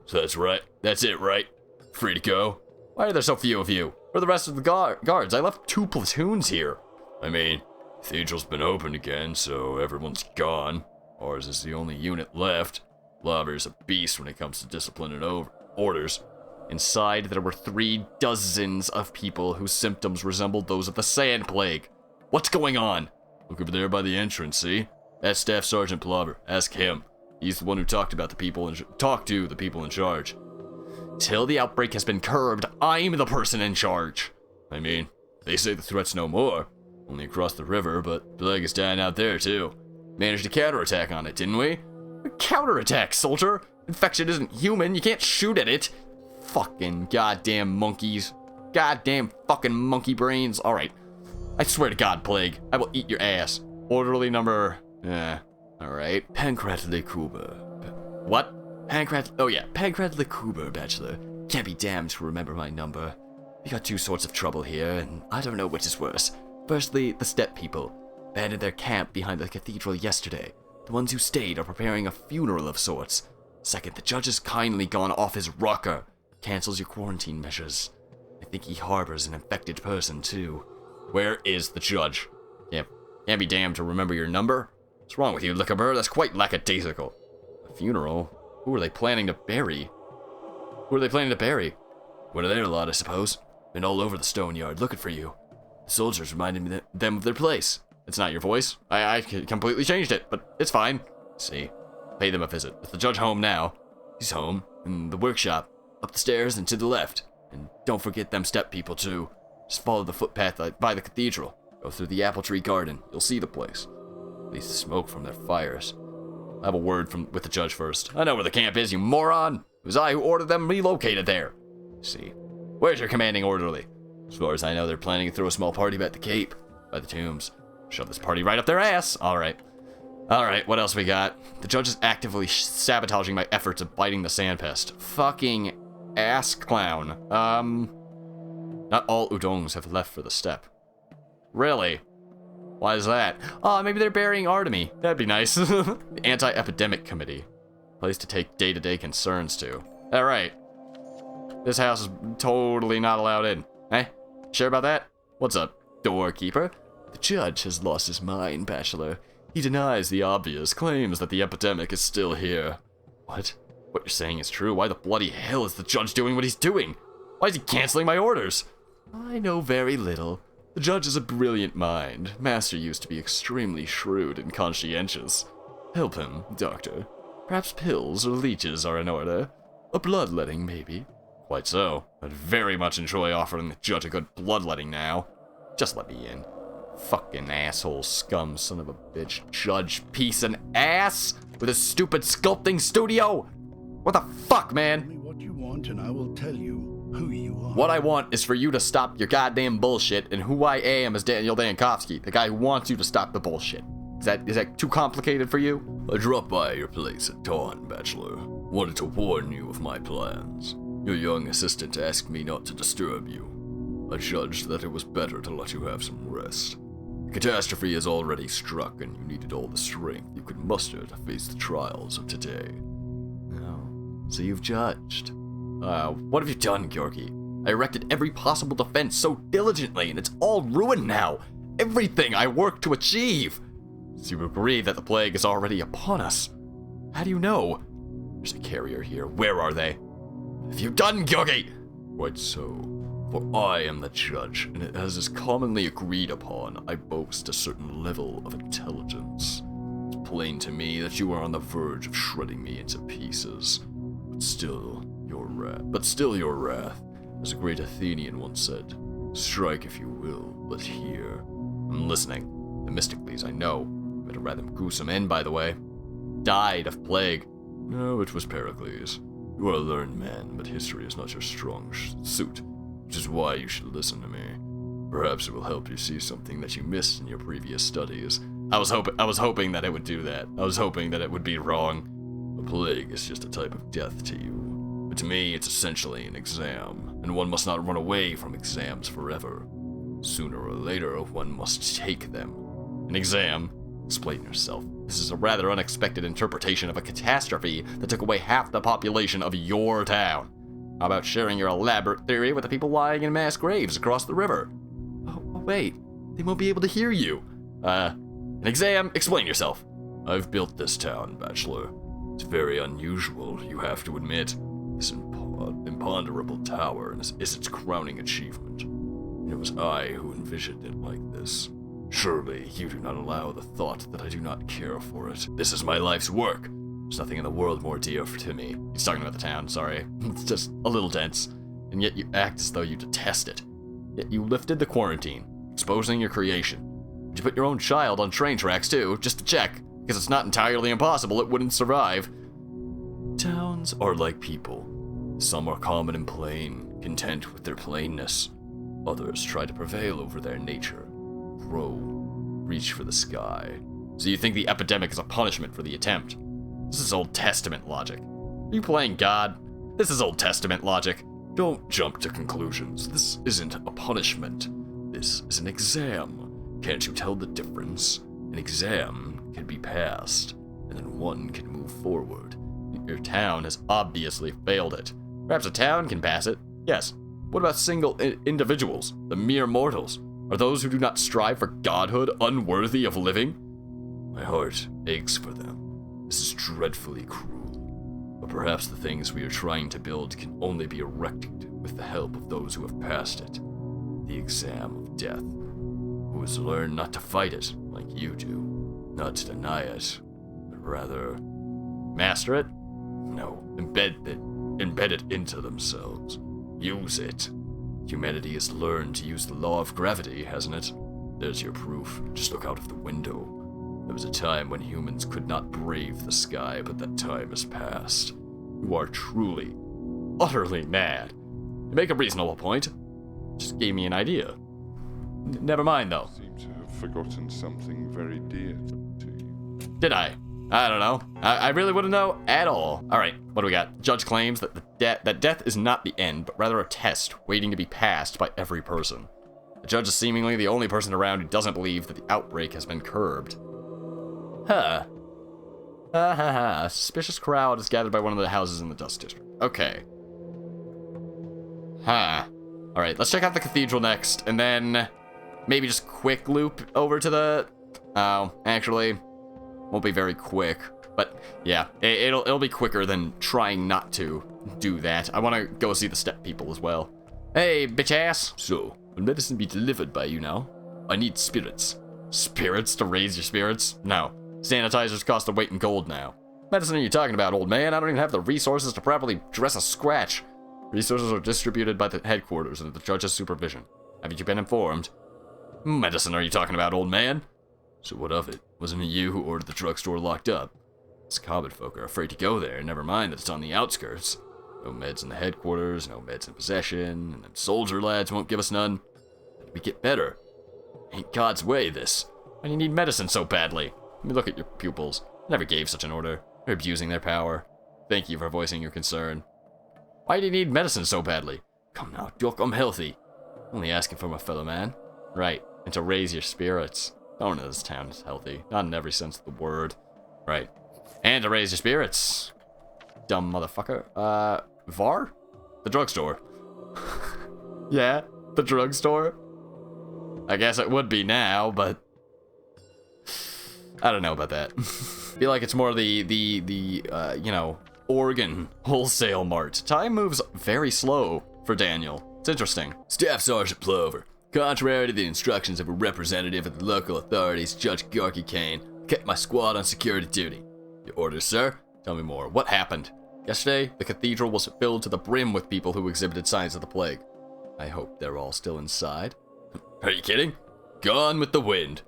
Speaker 2: So that's right. That's it, right? Free to go?
Speaker 1: Why are there so few of you? Where are the rest of the guards? I left 2 platoons here.
Speaker 2: I mean, Cathedral's been opened again, so everyone's gone. Ours is the only unit left. Lobber's a beast when it comes to discipline and orders.
Speaker 1: Inside, there were 3 dozens of people whose symptoms resembled those of the sand plague. What's going on?
Speaker 2: Look over there by the entrance, see? That's Staff Sergeant Plover. Ask him. He's the one who talked to the people in charge.
Speaker 1: Till the outbreak has been curbed, I'm the person in charge.
Speaker 2: I mean, they say the threat's no more. Only across the river, but plague is dying out there too. Managed a counterattack on it, didn't we?
Speaker 1: A counterattack, soldier? Infection isn't human, you can't shoot at it. Fucking goddamn monkeys. Goddamn fucking monkey brains. Alright. I swear to God, Plague, I will eat your ass. Orderly number... alright.
Speaker 4: Pancrat Lekuber.
Speaker 1: What?
Speaker 4: Oh yeah, Pancrat Lekuber, Bachelor. Can't be damned to remember my number. We got 2 sorts of trouble here, and I don't know which is worse. Firstly, the steppe people. Abandoned their camp behind the cathedral yesterday. The ones who stayed are preparing a funeral of sorts. Second, the judge has kindly gone off his rocker. Cancels your quarantine measures. I think he harbors an infected person, too.
Speaker 1: Where is the judge? Yeah, can't be damned to remember your number. What's wrong with you, Lickaber? That's quite lackadaisical. A funeral? Who are they planning to bury? Who are they planning to bury?
Speaker 4: One of their lot, I suppose. Been all over the stone yard looking for you. The soldiers reminded them of their place.
Speaker 1: It's not your voice. I completely changed it, but it's fine. See, pay them a visit. Is the judge home now?
Speaker 4: He's home, in the workshop, up the stairs and to the left. And don't forget them step people, too. Just follow the footpath by the cathedral. Go through the apple tree garden. You'll see the place. At least the smoke from their fires.
Speaker 1: I'll have a word with the judge first. I know where the camp is, you moron. It was I who ordered them relocated there.
Speaker 4: See.
Speaker 1: Where's your commanding orderly?
Speaker 4: As far as I know, they're planning to throw a small party at the Cape, by the tombs.
Speaker 1: Shove this party right up their ass. Alright, what else we got? The judge is actively sabotaging my efforts of biting the sandpest. Fucking ass clown. Not all udongs have left for the steppe. Really? Why is that? Oh, maybe they're burying Artemy. That'd be nice. The Anti-Epidemic Committee. Place to take day-to-day concerns to. Alright. This house is totally not allowed in. Eh? Sure about that? What's up, doorkeeper?
Speaker 4: The judge has lost his mind, Bachelor. He denies the obvious, claims that the epidemic is still here.
Speaker 1: What? What you're saying is true. Why the bloody hell is the judge doing what he's doing? Why is he canceling my orders?
Speaker 4: I know very little. The judge is a brilliant mind. Master used to be extremely shrewd and conscientious. Help him, doctor. Perhaps pills or leeches are in order. A bloodletting, maybe.
Speaker 1: Quite so. I'd very much enjoy offering the judge a good bloodletting now. Just let me in. Fucking asshole scum, son of a bitch. Judge piece and ass with a stupid sculpting studio. What the fuck, man?
Speaker 5: Tell me what you want and I will tell you who you are.
Speaker 1: What I want is for you to stop your goddamn bullshit, and who I am is Daniel Dankovsky, the guy who wants you to stop the bullshit. Is that too complicated for you?
Speaker 2: I dropped by your place at dawn, Bachelor. Wanted to warn you of my plans. Your young assistant asked me not to disturb you. I judged that it was better to let you have some rest. Catastrophe has already struck, and you needed all the strength you could muster to face the trials of today.
Speaker 1: Oh, so you've judged. What have you done, Georgi? I erected every possible defense so diligently, and it's all ruined now. Everything I worked to achieve. So you agree that the plague is already upon us. How do you know? There's a carrier here. Where are they? What have you done, Georgi?
Speaker 2: Quite so. For I am the judge, and as is commonly agreed upon, I boast a certain level of intelligence. It's plain to me that you are on the verge of shredding me into pieces. But still, your wrath, as a great Athenian once said, strike if you will, but hear.
Speaker 1: I'm listening. Themistocles, I know. But a rather gruesome end, by the way. Died of plague.
Speaker 2: No, it was Pericles. You are a learned man, but history is not your strong suit, which is why you should listen to me. Perhaps it will help you see something that you missed in your previous studies.
Speaker 1: I was hoping that it would do that. I was hoping that it would be wrong.
Speaker 2: A plague is just a type of death to you. But to me, it's essentially an exam, and one must not run away from exams forever. Sooner or later, one must take them.
Speaker 1: An exam? Explain yourself. This is a rather unexpected interpretation of a catastrophe that took away half the population of your town. How about sharing your elaborate theory with the people lying in mass graves across the river? Oh, wait. They won't be able to hear you. An exam? Explain yourself.
Speaker 2: I've built this town, Bachelor. It's very unusual, you have to admit. This imponderable tower is its crowning achievement. It was I who envisioned it like this. Surely you do not allow the thought that I do not care for it. This is my life's work. There's nothing in the world more dear to me.
Speaker 1: He's talking about the town, sorry. It's just a little dense. And yet you act as though you detest it. Yet you lifted the quarantine, exposing your creation. You put your own child on train tracks too, just to check, because it's not entirely impossible it wouldn't survive.
Speaker 2: Towns are like people. Some are common and plain, content with their plainness. Others try to prevail over their nature, grow, reach for the sky.
Speaker 1: So you think the epidemic is a punishment for the attempt? This is Old Testament logic. Are you playing God? This is Old Testament logic.
Speaker 2: Don't jump to conclusions. This isn't a punishment. This is an exam. Can't you tell the difference? An exam can be passed, and then one can move forward.
Speaker 1: Your town has obviously failed it. Perhaps a town can pass it. Yes. What about single individuals, the mere mortals? Are those who do not strive for godhood unworthy of living?
Speaker 2: My heart aches for them. This is dreadfully cruel. But perhaps the things we are trying to build can only be erected with the help of those who have passed it. The exam of death. Who has learned not to fight it like you do. Not to deny it, but rather...
Speaker 1: master it?
Speaker 2: No, embed it into themselves. Use it. Humanity has learned to use the law of gravity, hasn't it? There's your proof. Just look out of the window. There was a time when humans could not brave the sky, but that time has passed.
Speaker 1: You are truly, utterly mad. You make a reasonable point. Just gave me an idea. Never mind, though.
Speaker 6: You seem to have forgotten something very dear to you.
Speaker 1: Did I? I don't know. I really wouldn't know at all. All right, what do we got? Judge claims that that death is not the end, but rather a test waiting to be passed by every person. The judge is seemingly the only person around who doesn't believe that the outbreak has been curbed. Huh. A suspicious crowd is gathered by one of the houses in the Dust District. Okay. Huh. All right, let's check out the cathedral next, and then maybe just quick loop over to the... Oh, actually... won't be very quick, but yeah, it'll be quicker than trying not to do that. I want to go see the step people as well. Hey, bitch ass.
Speaker 2: So, will medicine be delivered by you now? I need spirits.
Speaker 1: Spirits to raise your spirits? No. Sanitizers cost a weight in gold now. Medicine are you talking about, old man? I don't even have the resources to properly dress a scratch. Resources are distributed by the headquarters under the judge's supervision. Haven't you been informed? Medicine are you talking about, old man?
Speaker 2: So what of it? Wasn't it you who ordered the drugstore locked up? Us common folk are afraid to go there, never mind that it's on the outskirts. No meds in the headquarters, no meds in possession, and them soldier lads won't give us none. How do we get better? Ain't God's way, this.
Speaker 1: Why do you need medicine so badly? Let me look at your pupils. I never gave such an order. They're abusing their power. Thank you for voicing your concern. Why do you need medicine so badly?
Speaker 2: Come now, Doc, I'm healthy.
Speaker 1: Only asking for my fellow man. Right, and to raise your spirits. No one in this town is healthy. Not in every sense of the word. Right. And to raise your spirits. Dumb motherfucker. VAR? The drugstore. Yeah, the drugstore. I guess it would be now, but I don't know about that. Feel like it's more you know, organ wholesale mart. Time moves very slow for Daniel. It's interesting.
Speaker 4: Staff Sergeant Plover. Contrary to the instructions of a representative of the local authorities, Judge Gorky Kane, kept my squad on security duty. Your orders, sir?
Speaker 1: Tell me more. What happened? Yesterday, the cathedral was filled to the brim with people who exhibited signs of the plague. I hope they're all still inside.
Speaker 4: Are you kidding? Gone with the wind.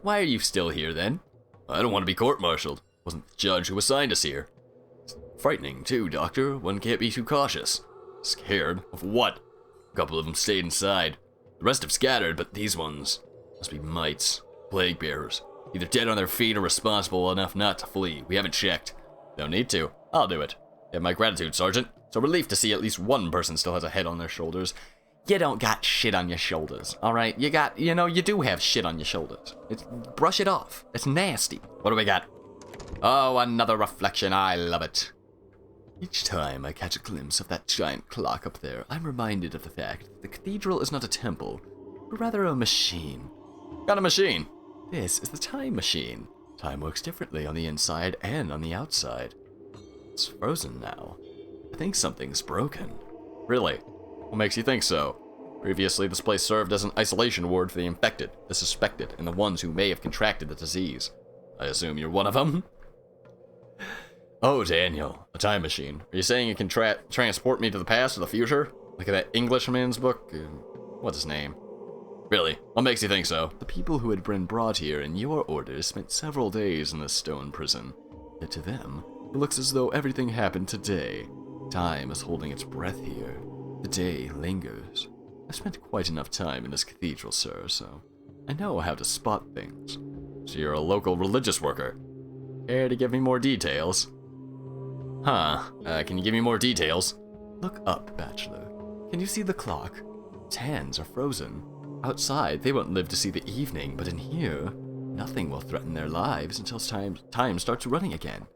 Speaker 1: Why are you still here, then?
Speaker 4: I don't want to be court-martialed. Wasn't the judge who assigned us here. It's frightening, too, Doctor. One can't be too cautious.
Speaker 1: Scared? Of what?
Speaker 4: A couple of them stayed inside. The rest have scattered, but these ones must be mites, plague bearers. Either dead on their feet or responsible enough not to flee. We haven't checked.
Speaker 1: Don't need to. I'll do it. You have my gratitude, Sergeant. It's a relief to see at least one person still has a head on their shoulders. You don't got shit on your shoulders, alright? You do have shit on your shoulders. Brush it off. It's nasty. What do we got? Oh, another reflection. I love it.
Speaker 4: Each time I catch a glimpse of that giant clock up there, I'm reminded of the fact that the cathedral is not a temple, but rather a machine.
Speaker 1: What kind of machine?
Speaker 4: This is the time machine. Time works differently on the inside and on the outside. It's frozen now. I think something's broken.
Speaker 1: Really? What makes you think so? Previously, this place served as an isolation ward for the infected, the suspected, and the ones who may have contracted the disease. I assume you're one of them? Oh, Daniel, a time machine. Are you saying it can transport me to the past or the future? Like in that Englishman's book? What's his name? Really? What makes you think so?
Speaker 4: The people who had been brought here in your orders spent several days in this stone prison. Yet to them, it looks as though everything happened today. Time is holding its breath here. The day lingers. I've spent quite enough time in this cathedral, sir, so I know how to spot things.
Speaker 1: So you're a local religious worker. Care to give me more details? Huh. Can you give me more details?
Speaker 4: Look up, Bachelor. Can you see the clock? Its hands are frozen. Outside, they won't live to see the evening, but in here, nothing will threaten their lives until time starts running again.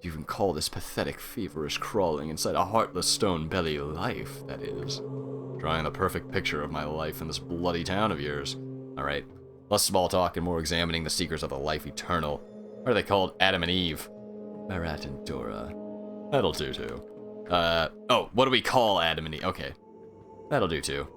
Speaker 4: You can call this pathetic, feverish crawling inside a heartless stone belly life, that is.
Speaker 1: Drawing the perfect picture of my life in this bloody town of yours. Alright, less small talk and more examining the seekers of the life eternal. What are they called? Adam and Eve.
Speaker 4: Marat and Dora.
Speaker 1: That'll do too. Oh, what do we call Adam and Eve? Okay. That'll do too.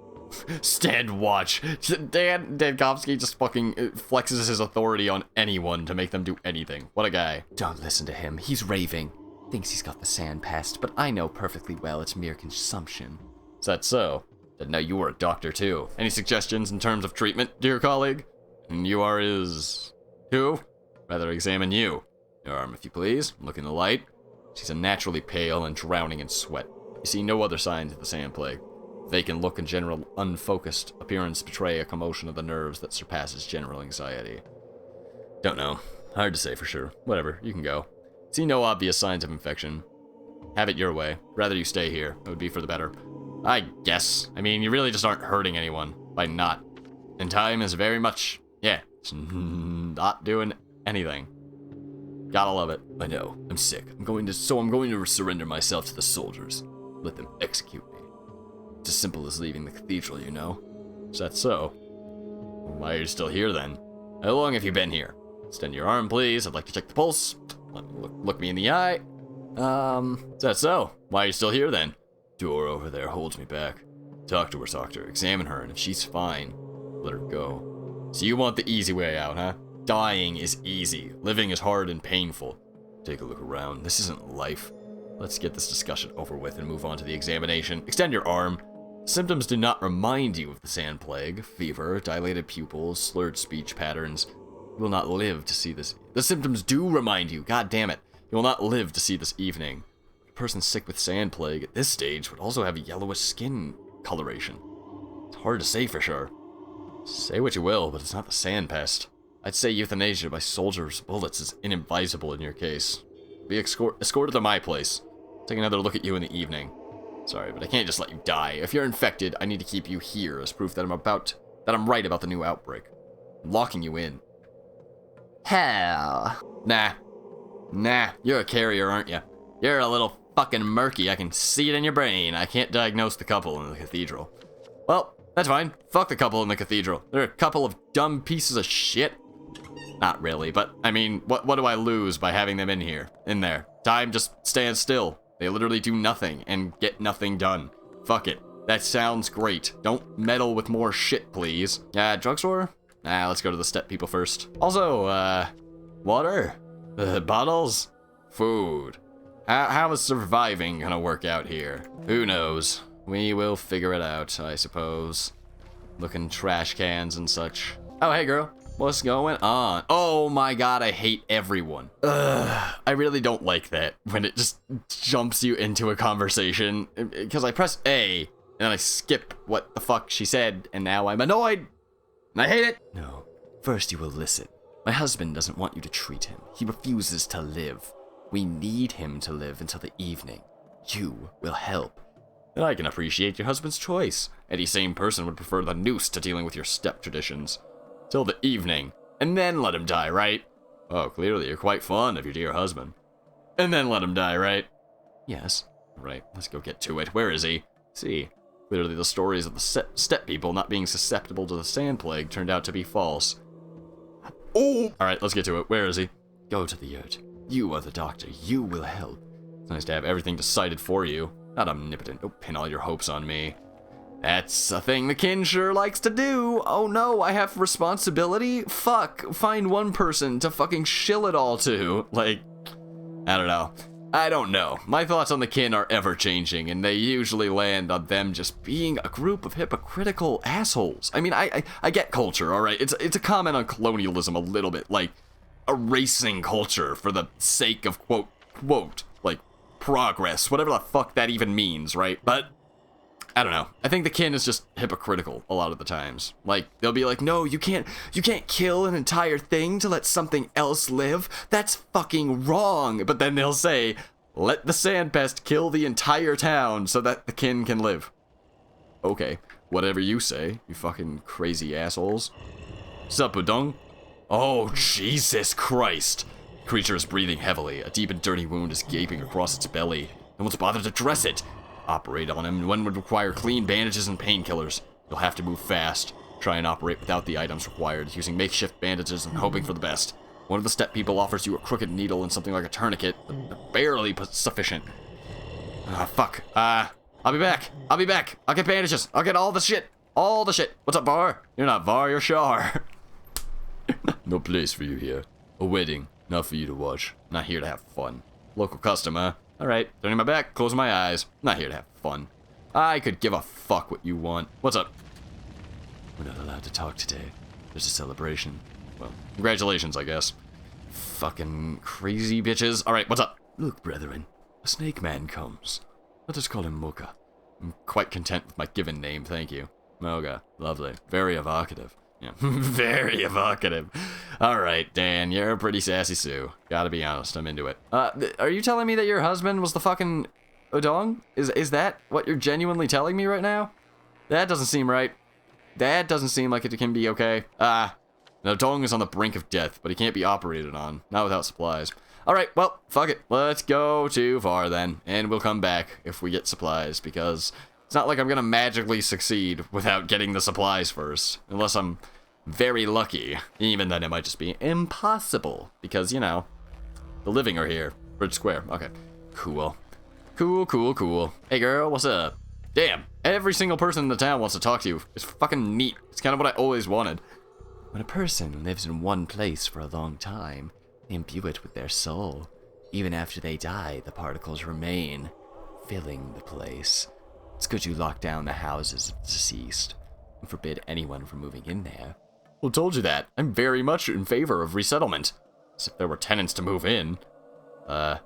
Speaker 1: Stand watch. Dan Dankovsky just fucking flexes his authority on anyone to make them do anything. What a guy.
Speaker 4: Don't listen to him. He's raving. Thinks he's got the sand pest, but I know perfectly well it's mere consumption.
Speaker 1: Is that so? Didn't know you were a doctor too. Any suggestions in terms of treatment, dear colleague? And you are is... who? Rather examine you. Your arm, if you please. Look in the light. She's unnaturally pale and drowning in sweat. You see no other signs of the sand plague. Vacant look and general unfocused appearance betray a commotion of the nerves that surpasses general anxiety. Don't know. Hard to say for sure. Whatever, you can go. See no obvious signs of infection. Have it your way. Rather you stay here. It would be for the better. I guess. I mean, you really just aren't hurting anyone by not. And time is very much, yeah, it's not doing anything. Gotta love it.
Speaker 4: I know. I'm sick. I'm going to surrender myself to the soldiers. Let them execute me. It's as simple as leaving the cathedral, you know.
Speaker 1: Is that so? Why are you still here then? How long have you been here? Extend your arm, please. I'd like to check the pulse. Look me in the eye. Is that so? Why are you still here then?
Speaker 4: Door over there holds me back. Talk to her, doctor. Examine her, and if she's fine, let her go.
Speaker 1: So you want the easy way out, huh? Dying is easy. Living is hard and painful.
Speaker 4: Take a look around. This isn't life.
Speaker 1: Let's get this discussion over with and move on to the examination. Extend your arm. Symptoms do not remind you of the sand plague. Fever, dilated pupils, slurred speech patterns. You will not live to see this. The symptoms do remind you. God damn it. You will not live to see this evening. A person sick with sand plague at this stage would also have a yellowish skin coloration. It's hard to say for sure. Say what you will, but it's not the sand pest. I'd say euthanasia by soldiers' bullets is inadvisable in your case. Be escorted to my place. Take another look at you in the evening. Sorry, but I can't just let you die. If you're infected, I need to keep you here as proof that I'm right about the new outbreak. I'm locking you in. Hell. Nah, you're a carrier, aren't you? You're a little fucking murky. I can see it in your brain. I can't diagnose the couple in the cathedral. Well, that's fine. Fuck the couple in the cathedral. They're a couple of dumb pieces of shit. Not really, but I mean, what do I lose by having them in there? Time just stands still. They literally do nothing and get nothing done. Fuck it. That sounds great. Don't meddle with more shit, please. Drugstore? Nah, let's go to the step people first. Also, water? Bottles? Food. How is surviving gonna work out here? Who knows? We will figure it out, I suppose. Looking trash cans and such. Oh, hey girl. What's going on? Oh my god, I hate everyone. I really don't like that when it just jumps you into a conversation. Because I press A, and then I skip what the fuck she said, and now I'm annoyed. And I hate it.
Speaker 4: No. First you will listen. My husband doesn't want you to treat him. He refuses to live. We need him to live until the evening. You will help.
Speaker 1: Then I can appreciate your husband's choice. Any sane person would prefer the noose to dealing with your step traditions. Till the evening, and then let him die, right? Oh, clearly you're quite fond of your dear husband. And then let him die, right?
Speaker 4: Yes.
Speaker 1: Right, let's go get to it. Where is he? See, clearly the stories of the step people not being susceptible to the sand plague turned out to be false. Oh! Alright, let's get to it. Where is he?
Speaker 4: Go to the yurt. You are the doctor. You will help.
Speaker 1: It's nice to have everything decided for you. Not omnipotent. Don't pin all your hopes on me. That's a thing the kin sure likes to do. Oh no, I have responsibility? Fuck, find one person to fucking shill it all to. Like, I don't know. My thoughts on the kin are ever changing, and they usually land on them just being a group of hypocritical assholes. I mean, I get culture, alright? It's a comment on colonialism a little bit, like erasing culture for the sake of quote, like progress, whatever the fuck that even means, right? But I don't know. I think the kin is just hypocritical a lot of the times. Like, they'll be like, no, you can't kill an entire thing to let something else live. That's fucking wrong. But then they'll say, let the sand pest kill the entire town so that the kin can live. Okay, whatever you say, you fucking crazy assholes. Sup, Udong? Oh, Jesus Christ. The creature is breathing heavily. A deep and dirty wound is gaping across its belly. No one's bothered to dress it. Operate on him. One would require clean bandages and painkillers. You'll have to move fast. Try and operate without the items required, using makeshift bandages and hoping for the best. One of the step people offers you a crooked needle and something like a tourniquet, but barely sufficient. Fuck. I'll be back. I'll get bandages. I'll get all the shit. What's up, Var? You're not Var, you're Shar.
Speaker 2: No place for you here. A wedding, not for you to watch.
Speaker 1: Not here to have fun. Local custom, huh? Alright, turning my back, closing my eyes. Not here to have fun. I could give a fuck what you want. What's up?
Speaker 4: We're not allowed to talk today. There's a celebration.
Speaker 1: Well, congratulations, I guess. Fucking crazy bitches. Alright, what's up?
Speaker 4: Look, brethren, a snake man comes. Let us call him Mocha.
Speaker 1: I'm quite content with my given name, thank you. Moga, lovely. Very evocative. Yeah, very evocative. Alright, Dan, you're a pretty sassy Sue. Gotta be honest, I'm into it. Are you telling me that your husband was the fucking Udong? Is that what you're genuinely telling me right now? That doesn't seem right. That doesn't seem like it can be okay. Udong is on the brink of death, but he can't be operated on. Not without supplies. Alright, well, fuck it. Let's go too far then, and we'll come back if we get supplies, because it's not like I'm gonna magically succeed without getting the supplies first. Unless I'm very lucky. Even then, it might just be impossible. Because, you know, the living are here. Bridge Square. Okay. Cool. Cool. Hey, girl, what's up? Damn, every single person in the town wants to talk to you. It's fucking neat. It's kind of what I always wanted.
Speaker 4: When a person lives in one place for a long time, they imbue it with their soul. Even after they die, the particles remain, filling the place. It's good you lock down the houses of the deceased and forbid anyone from moving in there.
Speaker 1: Well, told you that. I'm very much in favor of resettlement. As if there were tenants to move in.
Speaker 4: The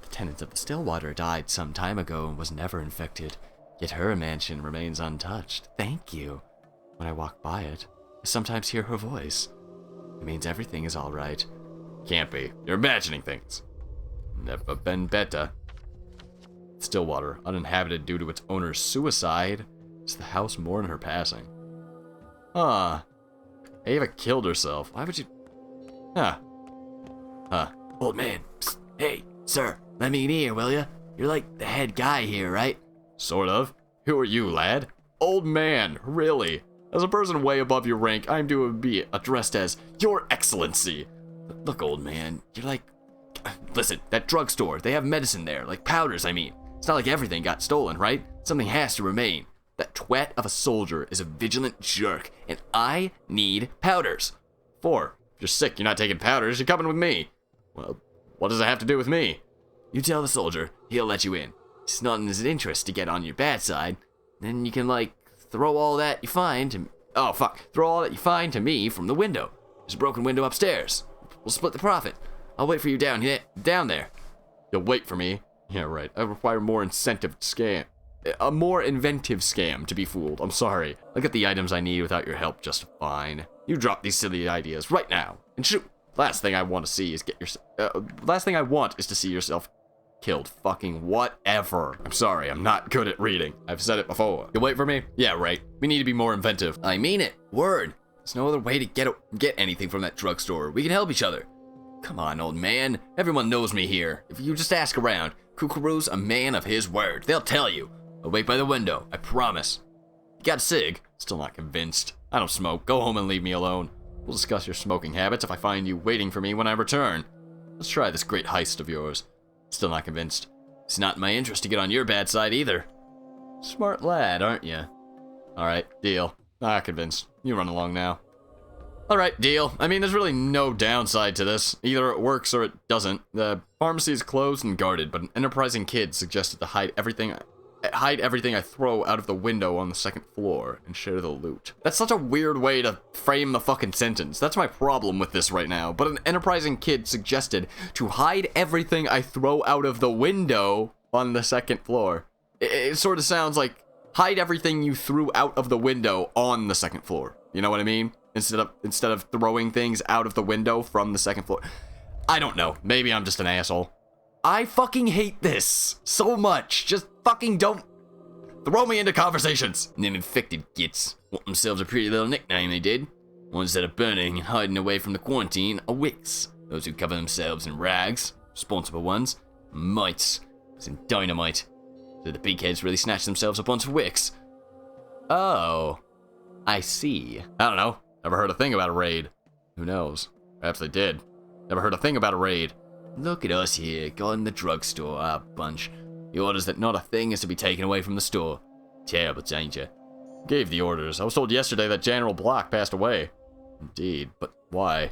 Speaker 4: tenant of the Stillwater died some time ago and was never infected, yet her mansion remains untouched. Thank you. When I walk by it, I sometimes hear her voice. It means everything is all right.
Speaker 1: Can't be. You're imagining things. Never been better. Stillwater, uninhabited due to its owner's suicide. Is the house mourn her passing? Huh.
Speaker 2: Ava killed herself. Why would you... Huh. Huh.
Speaker 4: Old man. Psst. Hey, sir, let me in here, will ya? You're like the head guy here, right?
Speaker 2: Sort of. Who are you, lad? Old man, really? As a person way above your rank, I'm to be addressed as Your Excellency.
Speaker 4: Look, old man, you're like...
Speaker 2: Listen, that drugstore, they have medicine there, like powders, I mean. It's not like everything got stolen, right? Something has to remain. That twat of a soldier is a vigilant jerk, and I need powders. 4. If you're sick, you're not taking powders, you're coming with me. Well, what does it have to do with me?
Speaker 4: You tell the soldier, he'll let you in. It's not in his interest to get on your bad side. Then you can, like, throw all that you find to...
Speaker 2: Oh, fuck.
Speaker 4: Throw all that you find to me from the window. There's a broken window upstairs. We'll split the profit. I'll wait for you down there.
Speaker 2: You'll wait for me? Yeah, right. I require more incentive scam. A more inventive scam to be fooled. I'm sorry. I'll get the items I need without your help just fine. You drop these silly ideas right now and shoot. Last thing I want to see is to see yourself killed. Fucking whatever. I'm sorry, I'm not good at reading. I've said it before. You'll wait for me? Yeah, right. We need to be more inventive.
Speaker 4: I mean it. Word. There's no other way to get anything from that drugstore. We can help each other. Come on, old man. Everyone knows me here. If you just ask around, Kukuru's a man of his word. They'll tell you. I'll wait by the window. I promise.
Speaker 2: You got a cig? Still not convinced. I don't smoke. Go home and leave me alone. We'll discuss your smoking habits if I find you waiting for me when I return. Let's try this great heist of yours. Still not convinced.
Speaker 4: It's not in my interest to get on your bad side either.
Speaker 2: Smart lad, aren't you? Alright, deal. Not convinced. You run along now. Alright, deal. I mean, there's really no downside to this. Either it works or it doesn't. The pharmacy is closed and guarded, but an enterprising kid suggested to hide everything I throw out of the window on the second floor and share the loot. That's such a weird way to frame the fucking sentence. That's my problem with this right now. But an enterprising kid suggested to hide everything I throw out of the window on the second floor. It sort of sounds like hide everything you threw out of the window on the second floor. You know what I mean? Instead of throwing things out of the window from the second floor. I don't know. Maybe I'm just an asshole. I fucking hate this so much. Just fucking don't throw me into conversations.
Speaker 4: And them infected gits want themselves a pretty little nickname, they did. Ones that are burning and hiding away from the quarantine are wicks. Those who cover themselves in rags, responsible ones, mites, as in dynamite. So the bigheads really snatch themselves up onto wicks.
Speaker 2: Oh, I see. I don't know. Never heard a thing about a raid. Who knows? Perhaps they did. Never heard a thing about a raid.
Speaker 4: Look at us here, guarding the drugstore, our bunch. He orders that not a thing is to be taken away from the store. Terrible danger.
Speaker 2: Gave the orders. I was told yesterday that General Block passed away. Indeed, but why?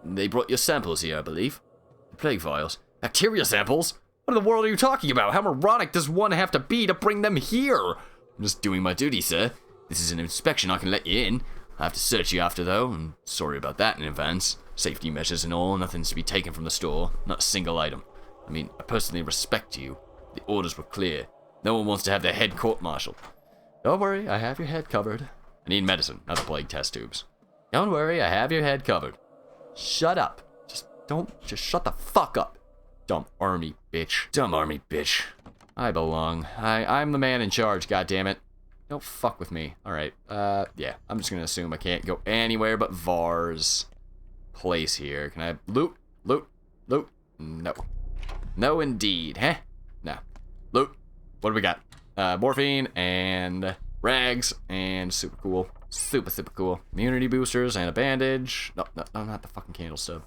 Speaker 4: They brought your samples here, I believe. The plague vials.
Speaker 2: Bacteria samples? What in the world are you talking about? How moronic does one have to be to bring them here?
Speaker 4: I'm just doing my duty, sir. This is an inspection, I can let you in. I have to search you after, though, and sorry about that in advance. Safety measures and all, nothing's to be taken from the store, not a single item. I mean, I personally respect you. The orders were clear. No one wants to have their head court-martialed.
Speaker 2: Don't worry, I have your head covered. I need medicine, not the plague test tubes. Don't worry, I have your head covered. Shut up. Just shut the fuck up. Dumb army bitch.
Speaker 4: Dumb army bitch.
Speaker 2: I belong. I'm the man in charge, goddammit. Don't fuck with me. Alright, yeah. I'm just gonna assume I can't go anywhere but Var's place here. Can I loot? Loot? Loot? No. No indeed, huh? No. Loot. What do we got? Morphine and rags and super cool. Super cool. Immunity boosters and a bandage. No, not the fucking candle stub.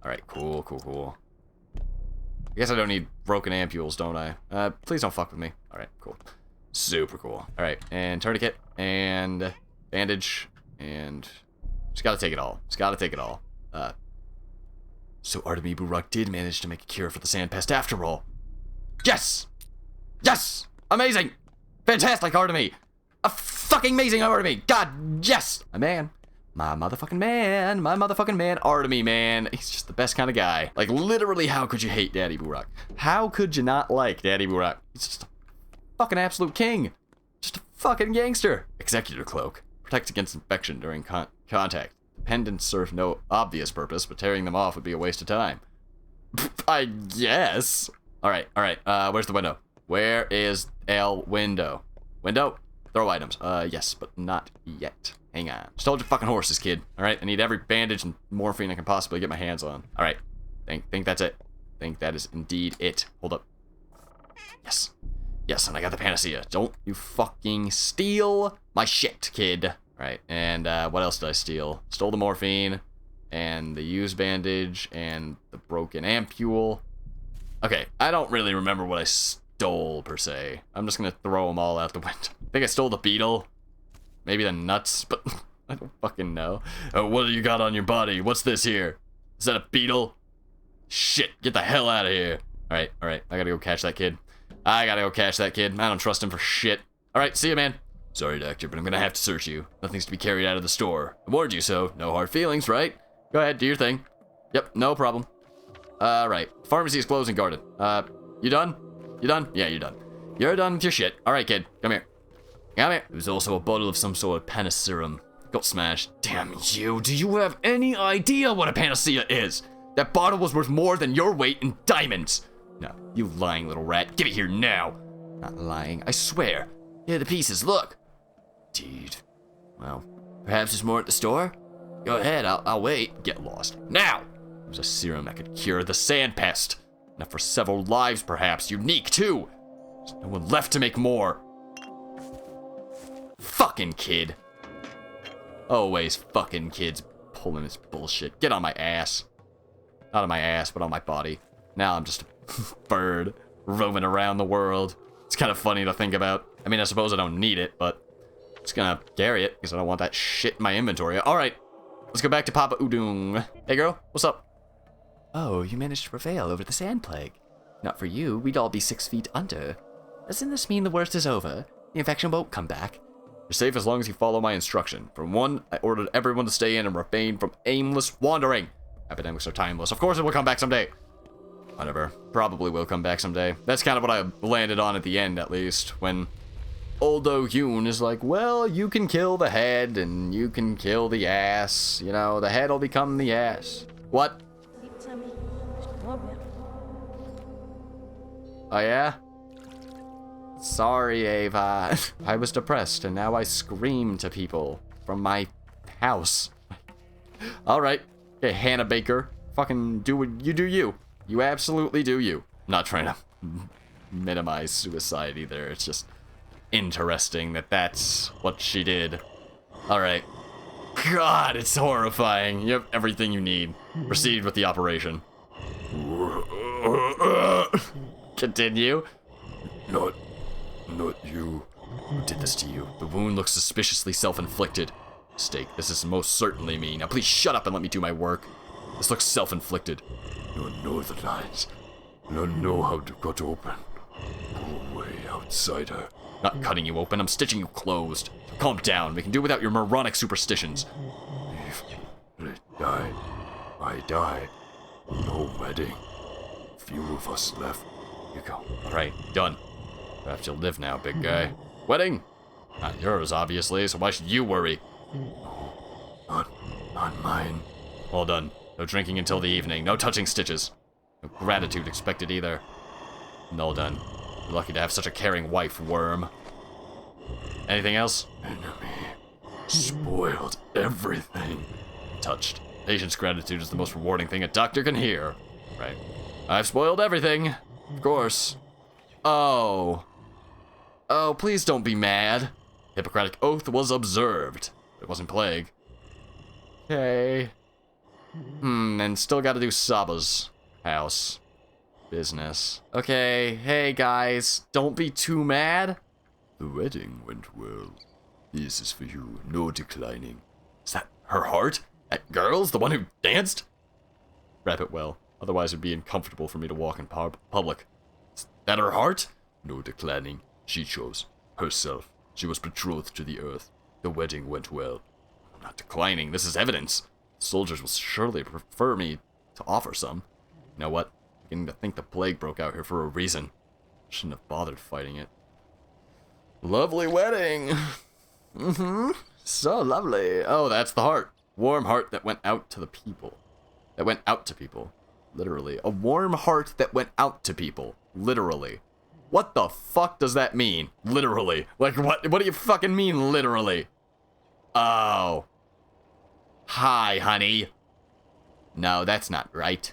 Speaker 2: Alright, cool. I guess I don't need broken ampules, don't I? Please don't fuck with me. Alright, cool. Super cool. Alright, and tourniquet, and bandage, and... Just gotta take it all. So Artemy Buruk did manage to make a cure for the sand pest after all. Yes! Yes! Amazing! Fantastic, Artemy! A fucking amazing Artemy! God, yes! A man. My motherfucking man, Artemy, man. He's just the best kind of guy. Like, literally, how could you hate Daddy Buruk? How could you not like Daddy Buruk? He's just a fucking absolute king. Just a fucking gangster. Executor Cloak. Protects against infection during contact. Pendants serve no obvious purpose, but tearing them off would be a waste of time. I guess. Alright. Where's the window? Where is El window? Window?
Speaker 1: throw items. Yes, but not yet. Hang on. Just hold your fucking horses, kid. Alright, I need every bandage and morphine I can possibly get my hands on. Alright. Think that's it. Think that is indeed it. Hold up. Yes. Yes, and I got the panacea. Don't you fucking steal my shit, kid. Alright, and what else did I steal? Stole the morphine, and the used bandage, and the broken ampule. Okay, I don't really remember what I stole, per se. I'm just gonna throw them all out the window. I think I stole the beetle. Maybe the nuts, but I don't fucking know. Oh, what do you got on your body? What's this here? Is that a beetle? Shit, get the hell out of here. Alright, I gotta go catch that kid. I don't trust him for shit. Alright, see you, man. Sorry, doctor, but I'm gonna have to search you. Nothing's to be carried out of the store. I warned you so. No hard feelings, right? Go ahead, do your thing. Yep, no problem. Right. Pharmacy is closed and guarded. You done? You done? Yeah, you're done. You're done with your shit. Alright, kid. Come here. Come here. There's also a bottle of some sort of panacea. Got smashed. Damn you. Do you have any idea what a panacea is? That bottle was worth more than your weight in diamonds. No, you lying little rat. Give it here now. Not lying. I swear. Here are the pieces. Look. Indeed. Well, perhaps there's more at the store? Go ahead. I'll wait. Get lost. Now! There's a serum that could cure the sand pest. Enough for several lives, perhaps. Unique, too. There's no one left to make more. Fucking kid. Always fucking kids pulling this bullshit. Get on my ass. Not on my ass, but on my body. Now I'm just a bird roaming around the world. It's kind of funny to think about. I mean, I suppose I don't need it, but I'm just gonna carry it because I don't want that shit in my inventory. Alright, let's go back to Papa Udung. Hey girl, what's up? Oh, you managed to prevail over the sand plague. Not for you, we'd all be 6 feet under. Doesn't this mean the worst is over? The infection won't come back. You're safe as long as you follow my instruction. For one, I ordered everyone to stay in and refrain from aimless wandering. Epidemics are timeless. Of course it will come back someday. Whatever. Probably will come back someday. That's kind of what I landed on at the end, at least. When Oldo Yoon is like, well, you can kill the head and you can kill the ass. You know, the head will become the ass. What? Oh, yeah? Sorry, Ava. I was depressed and now I scream to people from my house. Alright. Okay, Hannah Baker. Fucking do what you do you. You absolutely do you. I'm not trying to minimize suicide either. It's just interesting that that's what she did. Alright. God, it's horrifying. You have everything you need. Proceed with the operation. Continue.
Speaker 2: Not you.
Speaker 1: Who did this to you? The wound looks suspiciously self-inflicted. Mistake. This is most certainly me. Now please shut up and let me do my work. This looks self-inflicted.
Speaker 2: You know the lines. You know how to cut open. Go away, outsider.
Speaker 1: Not cutting you open, I'm stitching you closed. Calm down, we can do without your moronic superstitions.
Speaker 2: Let die. I die. No wedding. Few of us left.
Speaker 1: You go. Alright, done. Perhaps you'll live now, big guy. Wedding? Not yours, obviously, so why should you worry?
Speaker 2: Not mine.
Speaker 1: All done. No drinking until the evening. No touching stitches. No gratitude expected either. And all done. You're lucky to have such a caring wife, worm. Anything else?
Speaker 2: Enemy. Spoiled everything.
Speaker 1: Touched. Patient's gratitude is the most rewarding thing a doctor can hear. Right. I've spoiled everything. Of course. Oh. Oh, please don't be mad. Hippocratic oath was observed. It wasn't plague. Okay. And still gotta do Saba's house. Business. Okay, hey guys, don't be too mad.
Speaker 2: The wedding went well. This is for you, no declining.
Speaker 1: Is that her heart? That girl's the one who danced? Wrap it well, otherwise it'd be uncomfortable for me to walk in public. Is that her heart?
Speaker 2: No declining. She chose herself. She was betrothed to the earth. The wedding went well.
Speaker 1: I'm not declining, this is evidence. Soldiers will surely prefer me to offer some. You know what? I'm beginning to think the plague broke out here for a reason. Shouldn't have bothered fighting it. Lovely wedding! So lovely. Oh, that's the heart. Warm heart that went out to the people. That went out to people. Literally. A warm heart that went out to people. Literally. What the fuck does that mean? Literally. Like, what do you fucking mean, literally? Oh. Hi, honey. No, that's not right.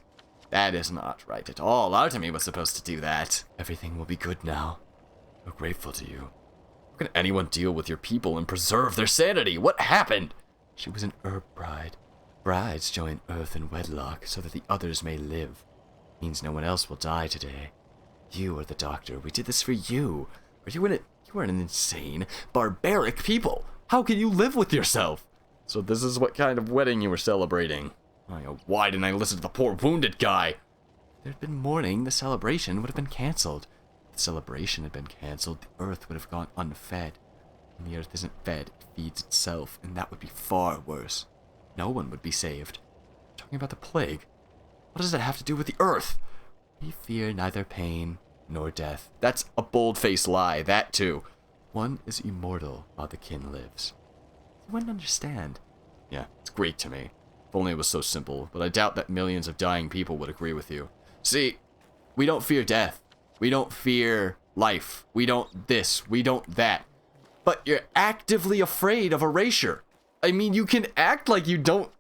Speaker 1: That is not right at all. Artemy was supposed to do that. Everything will be good now. We're grateful to you. How can anyone deal with your people and preserve their sanity? What happened? She was an herb bride. Brides join Earth in wedlock so that the others may live. Means no one else will die today. You are the doctor. We did this for you. You are an insane, barbaric people. How can you live with yourself? So this is what kind of wedding you were celebrating. Why didn't I listen to the poor wounded guy? If there had been mourning, the celebration would have been cancelled. If the celebration had been cancelled, the Earth would have gone unfed. When the Earth isn't fed, it feeds itself, and that would be far worse. No one would be saved. Talking about the plague. What does that have to do with the Earth? We fear neither pain nor death. That's a bold-faced lie, that too. One is immortal while the kin lives. You wouldn't understand. Yeah, it's Greek to me. If only it was so simple, but I doubt that millions of dying people would agree with you. See, we don't fear death. We don't fear life. We don't this. We don't that. But you're actively afraid of erasure. I mean, you can act like you don't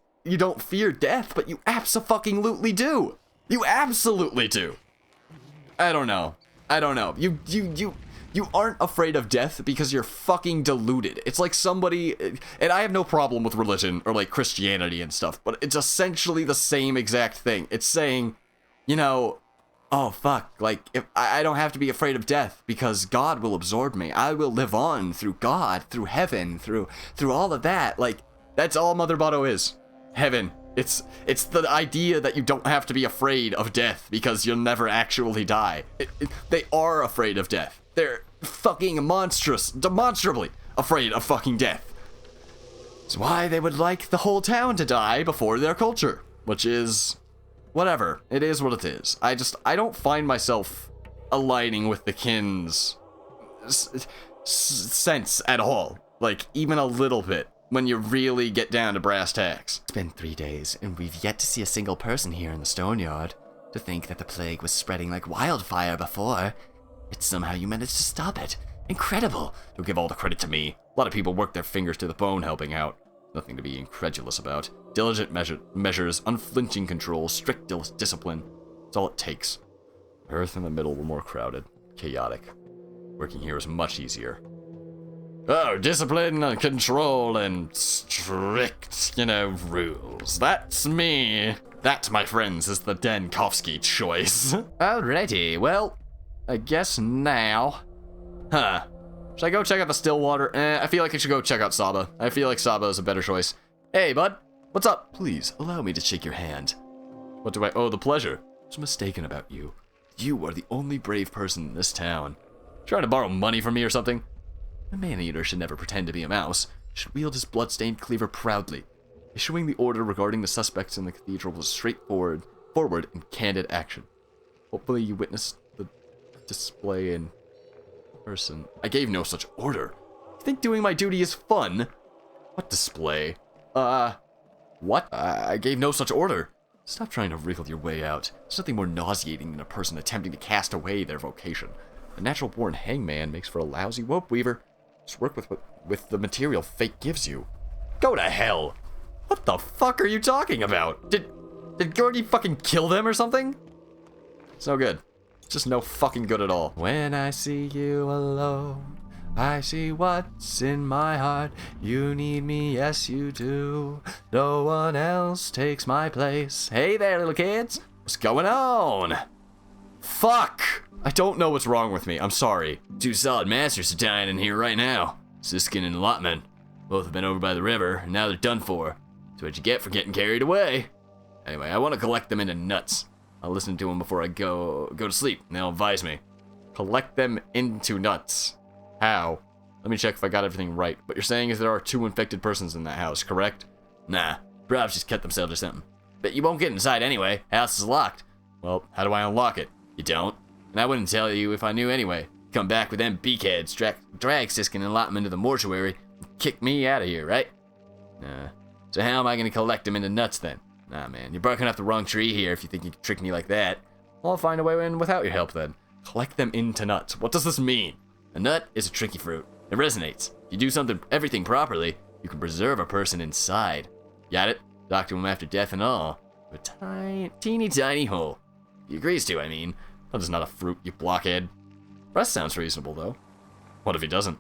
Speaker 1: fear death, but you abso-fucking-lutely do. You absolutely do. I don't know. You aren't afraid of death because you're fucking deluded. It's like somebody, and I have no problem with religion or like Christianity and stuff, but it's essentially the same exact thing. It's saying, you know, oh fuck, like if I don't have to be afraid of death because God will absorb me. I will live on through God, through heaven, through all of that. Like that's all Mother Botto is. Heaven. It's the idea that you don't have to be afraid of death because you'll never actually die. They are afraid of death. They're fucking demonstrably afraid of fucking death. It's why they would like the whole town to die before their culture, which is whatever. It is what it is. I don't find myself aligning with the kin's sense at all. Like, even a little bit. When you really get down to brass tacks. It's been 3 days, and we've yet to see a single person here in the stone yard. To think that the plague was spreading like wildfire before, yet somehow you managed to stop it. Incredible! Don't give all the credit to me. A lot of people work their fingers to the bone helping out. Nothing to be incredulous about. Diligent measures, unflinching control, strict discipline. That's all it takes. Earth and the middle were more crowded, chaotic. Working here is much easier. Oh, discipline and control and strict, rules. That's me. That, my friends, is the Dankovsky choice. Alrighty, well, I guess now. Huh. Should I go check out the Stillwater? I feel like I should go check out Saba. I feel like Saba is a better choice. Hey, bud. What's up? Please, allow me to shake your hand. What do I owe the pleasure? What's mistaken about you? You are the only brave person in this town. Trying to borrow money from me or something? A man-eater should never pretend to be a mouse. He should wield his blood-stained cleaver proudly. Issuing the order regarding the suspects in the cathedral was straightforward and candid action. Hopefully you witnessed the display in person. I gave no such order. You think doing my duty is fun? What display? What? I gave no such order. Stop trying to wriggle your way out. There's nothing more nauseating than a person attempting to cast away their vocation. A natural-born hangman makes for a lousy rope weaver. Just work with the material fate gives you. Go to hell! What the fuck are you talking about? Did Gordy fucking kill them or something? It's no good. It's just no fucking good at all. When I see you alone, I see what's in my heart. You need me, yes you do. No one else takes my place. Hey there, little kids. What's going on? Fuck! I don't know what's wrong with me. I'm sorry. 2 solid masters are dying in here right now. Siskin and Lotman. Both have been over by the river, and now they're done for. That's what you get for getting carried away. Anyway, I want to collect them into nuts. I'll listen to them before I go to sleep, and they'll advise me. Collect them into nuts. How? Let me check if I got everything right. What you're saying is there are 2 infected persons in that house, correct? Nah, perhaps just cut themselves or something. But you won't get inside anyway. House is locked. Well, how do I unlock it? You don't? And I wouldn't tell you if I knew anyway. Come back with them beakheads, drag Siskin and Lotman to the mortuary, and kick me out of here, right? Nah. So how am I gonna collect them into nuts then? Nah, man, you're barking up the wrong tree here if you think you can trick me like that. I'll find a way in without your help then. Collect them into nuts. What does this mean?
Speaker 4: A nut is a tricky fruit. It resonates. If you do everything properly, you can preserve a person inside. Got it? Doctor him after death and all. A teeny tiny hole. He agrees to, I mean.
Speaker 1: That is not a fruit, you blockhead. Rest sounds reasonable, though. What if he doesn't?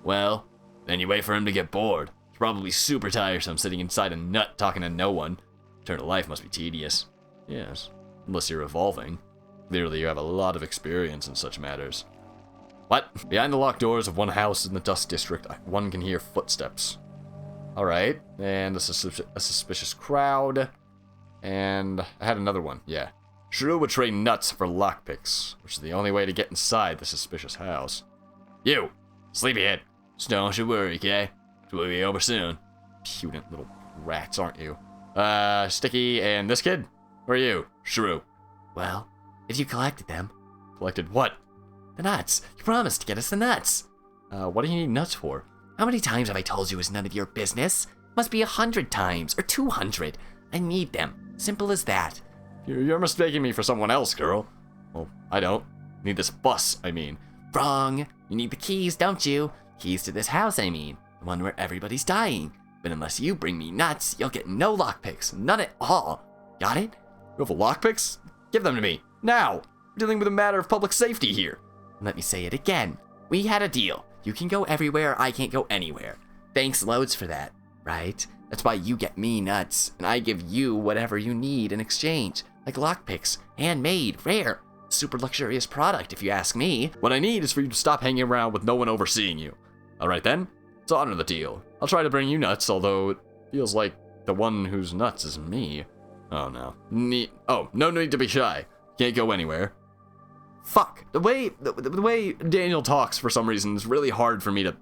Speaker 4: Well, then you wait for him to get bored. It's probably super tiresome sitting inside a nut talking to no one. Eternal life must be tedious.
Speaker 1: Yes, unless you're evolving. Clearly you have a lot of experience in such matters. What? Behind the locked doors of one house in the Dust District, one can hear footsteps. Alright, and a suspicious crowd. And I had another one, yeah. Shrew would trade nuts for lockpicks, which is the only way to get inside the suspicious house. You! Sleepyhead!
Speaker 4: Don't you worry, Kay. It will be over soon.
Speaker 1: Impudent little rats, aren't you? Sticky and this kid? Who are you? Shrew.
Speaker 7: Well, if you collected them.
Speaker 1: Collected what?
Speaker 7: The nuts. You promised to get us the nuts.
Speaker 1: What do you need nuts for?
Speaker 7: How many times have I told you it's none of your business? Must be 100 times, or 200. I need them. Simple as that.
Speaker 1: You're mistaking me for someone else, girl. Well, I don't. Need this bus, I mean.
Speaker 7: Wrong. You need the keys, don't you? Keys to this house, I mean. The one where everybody's dying. But unless you bring me nuts, you'll get no lockpicks. None at all. Got it?
Speaker 1: You have lockpicks? Give them to me. Now! We're dealing with a matter of public safety here.
Speaker 7: Let me say it again. We had a deal. You can go everywhere, I can't go anywhere. Thanks loads for that, right? That's why you get me nuts, and I give you whatever you need in exchange. Like lockpicks, handmade, rare, super luxurious product if you ask me.
Speaker 1: What I need is for you to stop hanging around with no one overseeing you. Alright then, let's honor the deal. I'll try to bring you nuts, although it feels like the one who's nuts is me. Oh no. No need to be shy. Can't go anywhere. Fuck. The way Daniel talks for some reason is really hard for me to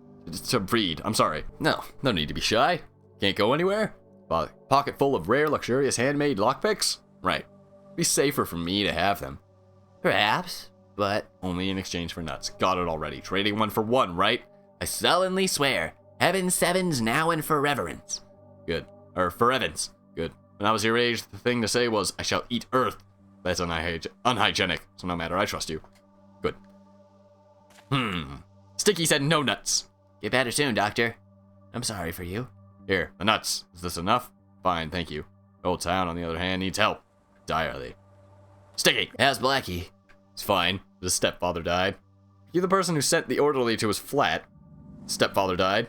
Speaker 1: read. I'm sorry. No need to be shy. Can't go anywhere. Pocket full of rare, luxurious, handmade lockpicks? Right. Be safer for me to have them.
Speaker 7: Perhaps, but
Speaker 1: only in exchange for nuts. Got it already. Trading one for one, right?
Speaker 7: I solemnly swear, heaven sevens now and foreverance.
Speaker 1: Good. Or forevens. Good. When I was your age, the thing to say was, I shall eat earth. That's unhygienic, so no matter, I trust you. Good. Sticky said no nuts.
Speaker 7: Get better soon, Doctor. I'm sorry for you.
Speaker 1: Here, the nuts. Is this enough? Fine, thank you. Old Town, on the other hand, needs help. Direly. Sticky!
Speaker 7: How's Blackie?
Speaker 1: He's fine. His stepfather died. You're the person who sent the orderly to his flat. Stepfather died.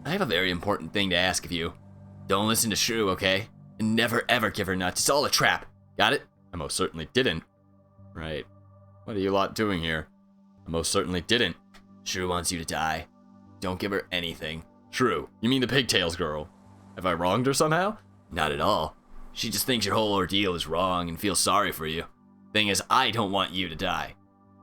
Speaker 4: I have a very important thing to ask of you. Don't listen to Shrew, okay? And never ever give her nuts. It's all a trap. Got it?
Speaker 1: I most certainly didn't. Right. What are you lot doing here? I most certainly didn't.
Speaker 4: Shrew wants you to die. Don't give her anything.
Speaker 1: Shrew, you mean the pigtails girl? Have I wronged her somehow?
Speaker 4: Not at all. She just thinks your whole ordeal is wrong and feels sorry for you. Thing is, I don't want you to die.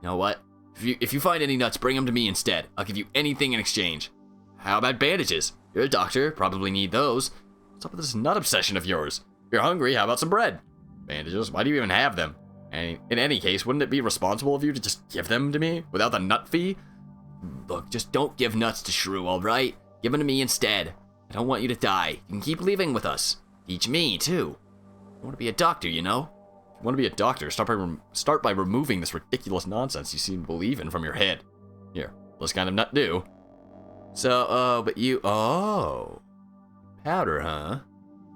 Speaker 4: You know what? If you find any nuts, bring them to me instead. I'll give you anything in exchange. How about bandages? You're a doctor, probably need those.
Speaker 1: What's up with this nut obsession of yours? If you're hungry, how about some bread? Bandages? Why do you even have them? And in any case, wouldn't it be responsible of you to just give them to me without the nut fee?
Speaker 4: Look, just don't give nuts to Shrew, alright? Give them to me instead. I don't want you to die. You can keep living with us. Teach me, too. I want to be a doctor, you know?
Speaker 1: If you want to be a doctor, start by removing this ridiculous nonsense you seem to believe in from your head. Here, this kind of nut do.
Speaker 4: So, but you... Oh.
Speaker 1: Powder, huh?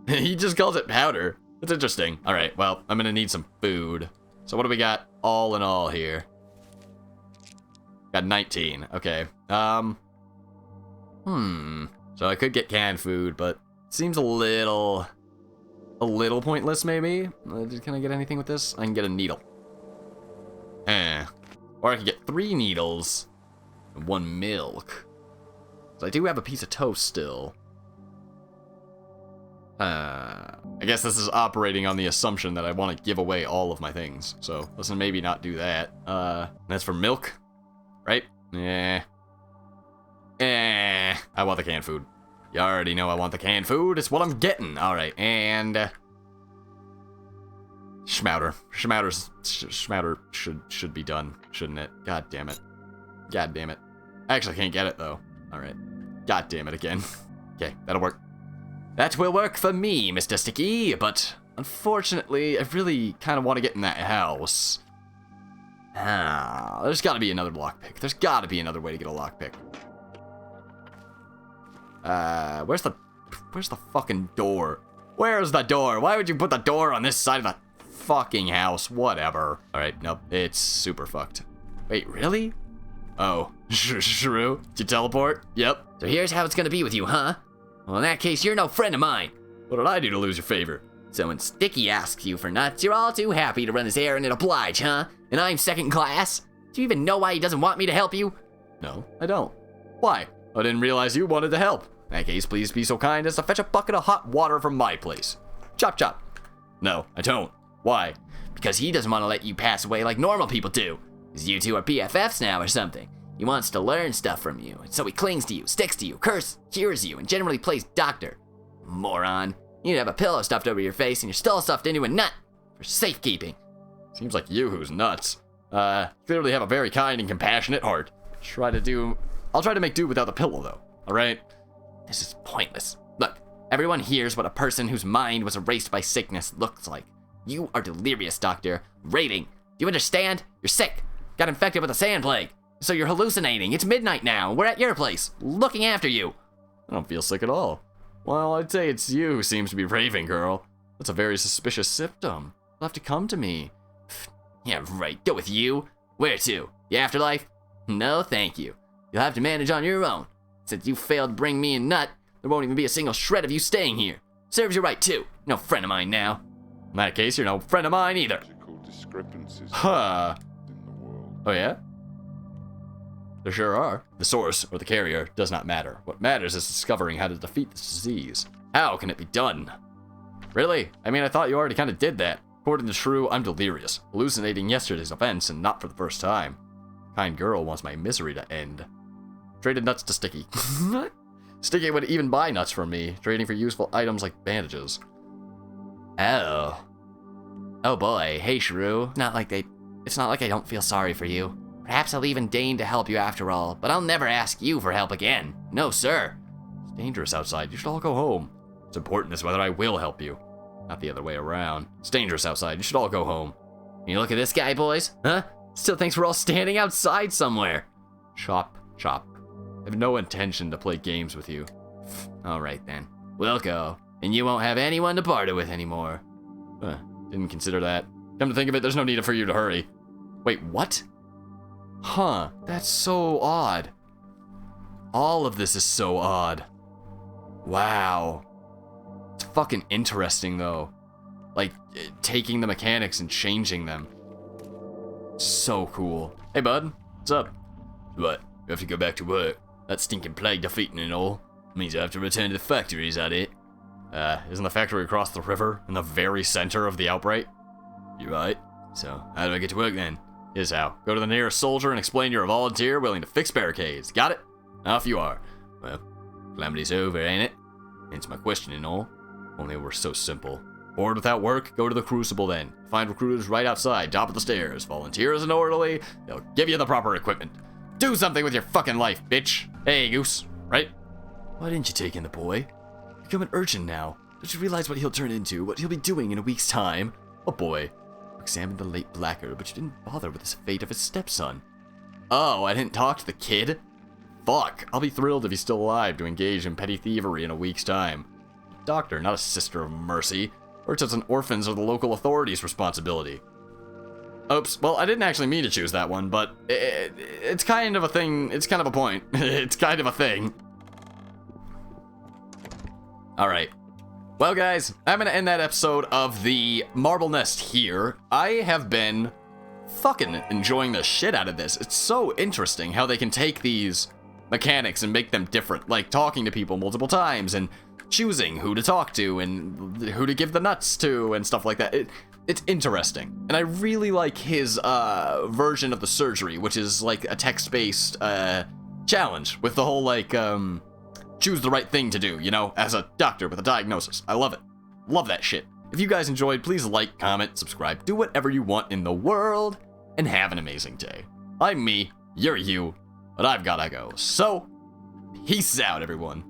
Speaker 1: He just calls it powder. That's interesting. Alright, well, I'm gonna need some food. So what do we got all in all here? Got 19. Okay. So I could get canned food, but it seems a little pointless, maybe? Can I get anything with this? I can get a needle. Or I could get 3 needles and 1 milk. So I do have a piece of toast still. I guess this is operating on the assumption that I want to give away all of my things. So let's maybe not do that. That's for milk, right? I want the canned food. You already know I want the canned food. It's what I'm getting. All right, and Schmouter. Schmouter should be done, shouldn't it? God damn it. God damn it. I actually can't get it though. All right. God damn it again. Okay, that'll work. That will work for me, Mr. Sticky, but unfortunately, I really kind of want to get in that house. There's gotta be another lockpick. There's gotta be another way to get a lockpick. Where's the fucking door? Where's the door? Why would you put the door on this side of the fucking house? Whatever. Alright, nope. It's super fucked. Wait, really? Oh, Shrew? Did you teleport? Yep.
Speaker 7: So here's how it's gonna be with you, huh? Well, in that case, you're no friend of mine.
Speaker 1: What did I do to lose your favor?
Speaker 7: So when Sticky asks you for nuts, you're all too happy to run his errand and oblige, huh? And I'm second class? Do you even know why he doesn't want me to help you?
Speaker 1: No, I don't. Why? I didn't realize you wanted to help. In that case, please be so kind as to fetch a bucket of hot water from my place. Chop chop. No, I don't. Why?
Speaker 7: Because he doesn't want to let you pass away like normal people do. Because you two are BFFs now or something. He wants to learn stuff from you, and so he clings to you, sticks to you, cures you, and generally plays doctor. Moron. You'd have a pillow stuffed over your face and your skull stuffed into a nut for safekeeping.
Speaker 1: Seems like you who's nuts. Clearly have a very kind and compassionate heart. I'll try to make do without the pillow though, alright?
Speaker 7: This is pointless. Look, everyone hears what a person whose mind was erased by sickness looks like. You are delirious, doctor. Raving. Do you understand? You're sick. Got infected with the sand plague. So you're hallucinating. It's midnight now. We're at your place, looking after you.
Speaker 1: I don't feel sick at all. Well, I'd say it's you who seems to be raving, girl. That's a very suspicious symptom. You'll have to come to me.
Speaker 7: Yeah, right. Go with you. Where to? The afterlife? No, thank you. You'll have to manage on your own. Since you failed to bring me a nut, there won't even be a single shred of you staying here. Serves you right, too. No friend of mine now.
Speaker 1: In that case, you're no friend of mine either.
Speaker 6: Discrepancies
Speaker 1: Huh.
Speaker 6: in the world.
Speaker 1: Oh yeah? There sure are. The source, or the carrier, does not matter. What matters is discovering how to defeat this disease. How can it be done? Really? I mean, I thought you already kind of did that. According to Shrew, I'm delirious, hallucinating yesterday's events and not for the first time. Kind girl wants my misery to end. Traded nuts to Sticky. Sticky would even buy nuts from me, trading for useful items like bandages.
Speaker 7: Oh. Oh boy. Hey, Shrew. It's not like I don't feel sorry for you. Perhaps I'll even deign to help you after all, but I'll never ask you for help again. No, sir.
Speaker 1: It's dangerous outside. You should all go home. What's important is whether I will help you. Not the other way around. It's dangerous outside. You should all go home.
Speaker 7: You look at this guy, boys. Huh? Still thinks we're all standing outside somewhere.
Speaker 1: Chop, chop. I have no intention to play games with you.
Speaker 7: Alright then. We'll go. And you won't have anyone to barter with anymore.
Speaker 1: Didn't consider that. Come to think of it, there's no need for you to hurry. Wait, what? Huh, that's so odd. All of this is so odd. Wow. It's fucking interesting though. Like, taking the mechanics and changing them. So cool. Hey bud, what's up?
Speaker 4: What? You have to go back to work. That stinking plague defeating and all. Means I have to return to the factory, is that it?
Speaker 1: Isn't the factory across the river in the very center of the outbreak?
Speaker 4: You're right. So, how do I get to work then?
Speaker 1: Here's how. Go to the nearest soldier and explain you're a volunteer willing to fix barricades. Got it? Off you are.
Speaker 4: Well, calamity's over, ain't it?
Speaker 1: Answer my question and all. Only it were so simple. Bored without work? Go to the Crucible then. Find recruiters right outside, top of the stairs. Volunteer as an orderly. They'll give you the proper equipment. Do something with your fucking life, bitch. Hey, Goose. Right?
Speaker 2: Why didn't you take in the boy? Become an urchin now. Don't you realize what he'll turn into, what he'll be doing in a week's time?
Speaker 1: Oh boy.
Speaker 2: Examined the late Blacker, but you didn't bother with the fate of his stepson.
Speaker 1: Oh, I didn't talk to the kid? Fuck. I'll be thrilled if he's still alive to engage in petty thievery in a week's time. Doctor, not a sister of mercy. Works as an orphan's or the local authorities' responsibility. Oops. Well, I didn't actually mean to choose that one, but it's kind of a thing. It's kind of a point. It's kind of a thing. Alright. Well, guys, I'm going to end that episode of the Marble Nest here. I have been fucking enjoying the shit out of this. It's so interesting how they can take these mechanics and make them different. Like talking to people multiple times and choosing who to talk to and who to give the nuts to and stuff like that. It's interesting. And I really like his version of the surgery, which is like a text-based challenge with the whole like choose the right thing to do, you know, as a doctor with a diagnosis. I love it. Love that shit. If you guys enjoyed, please like, comment, subscribe, do whatever you want in the world, and have an amazing day. I'm me, you're you, but I've gotta go. So, peace out, everyone.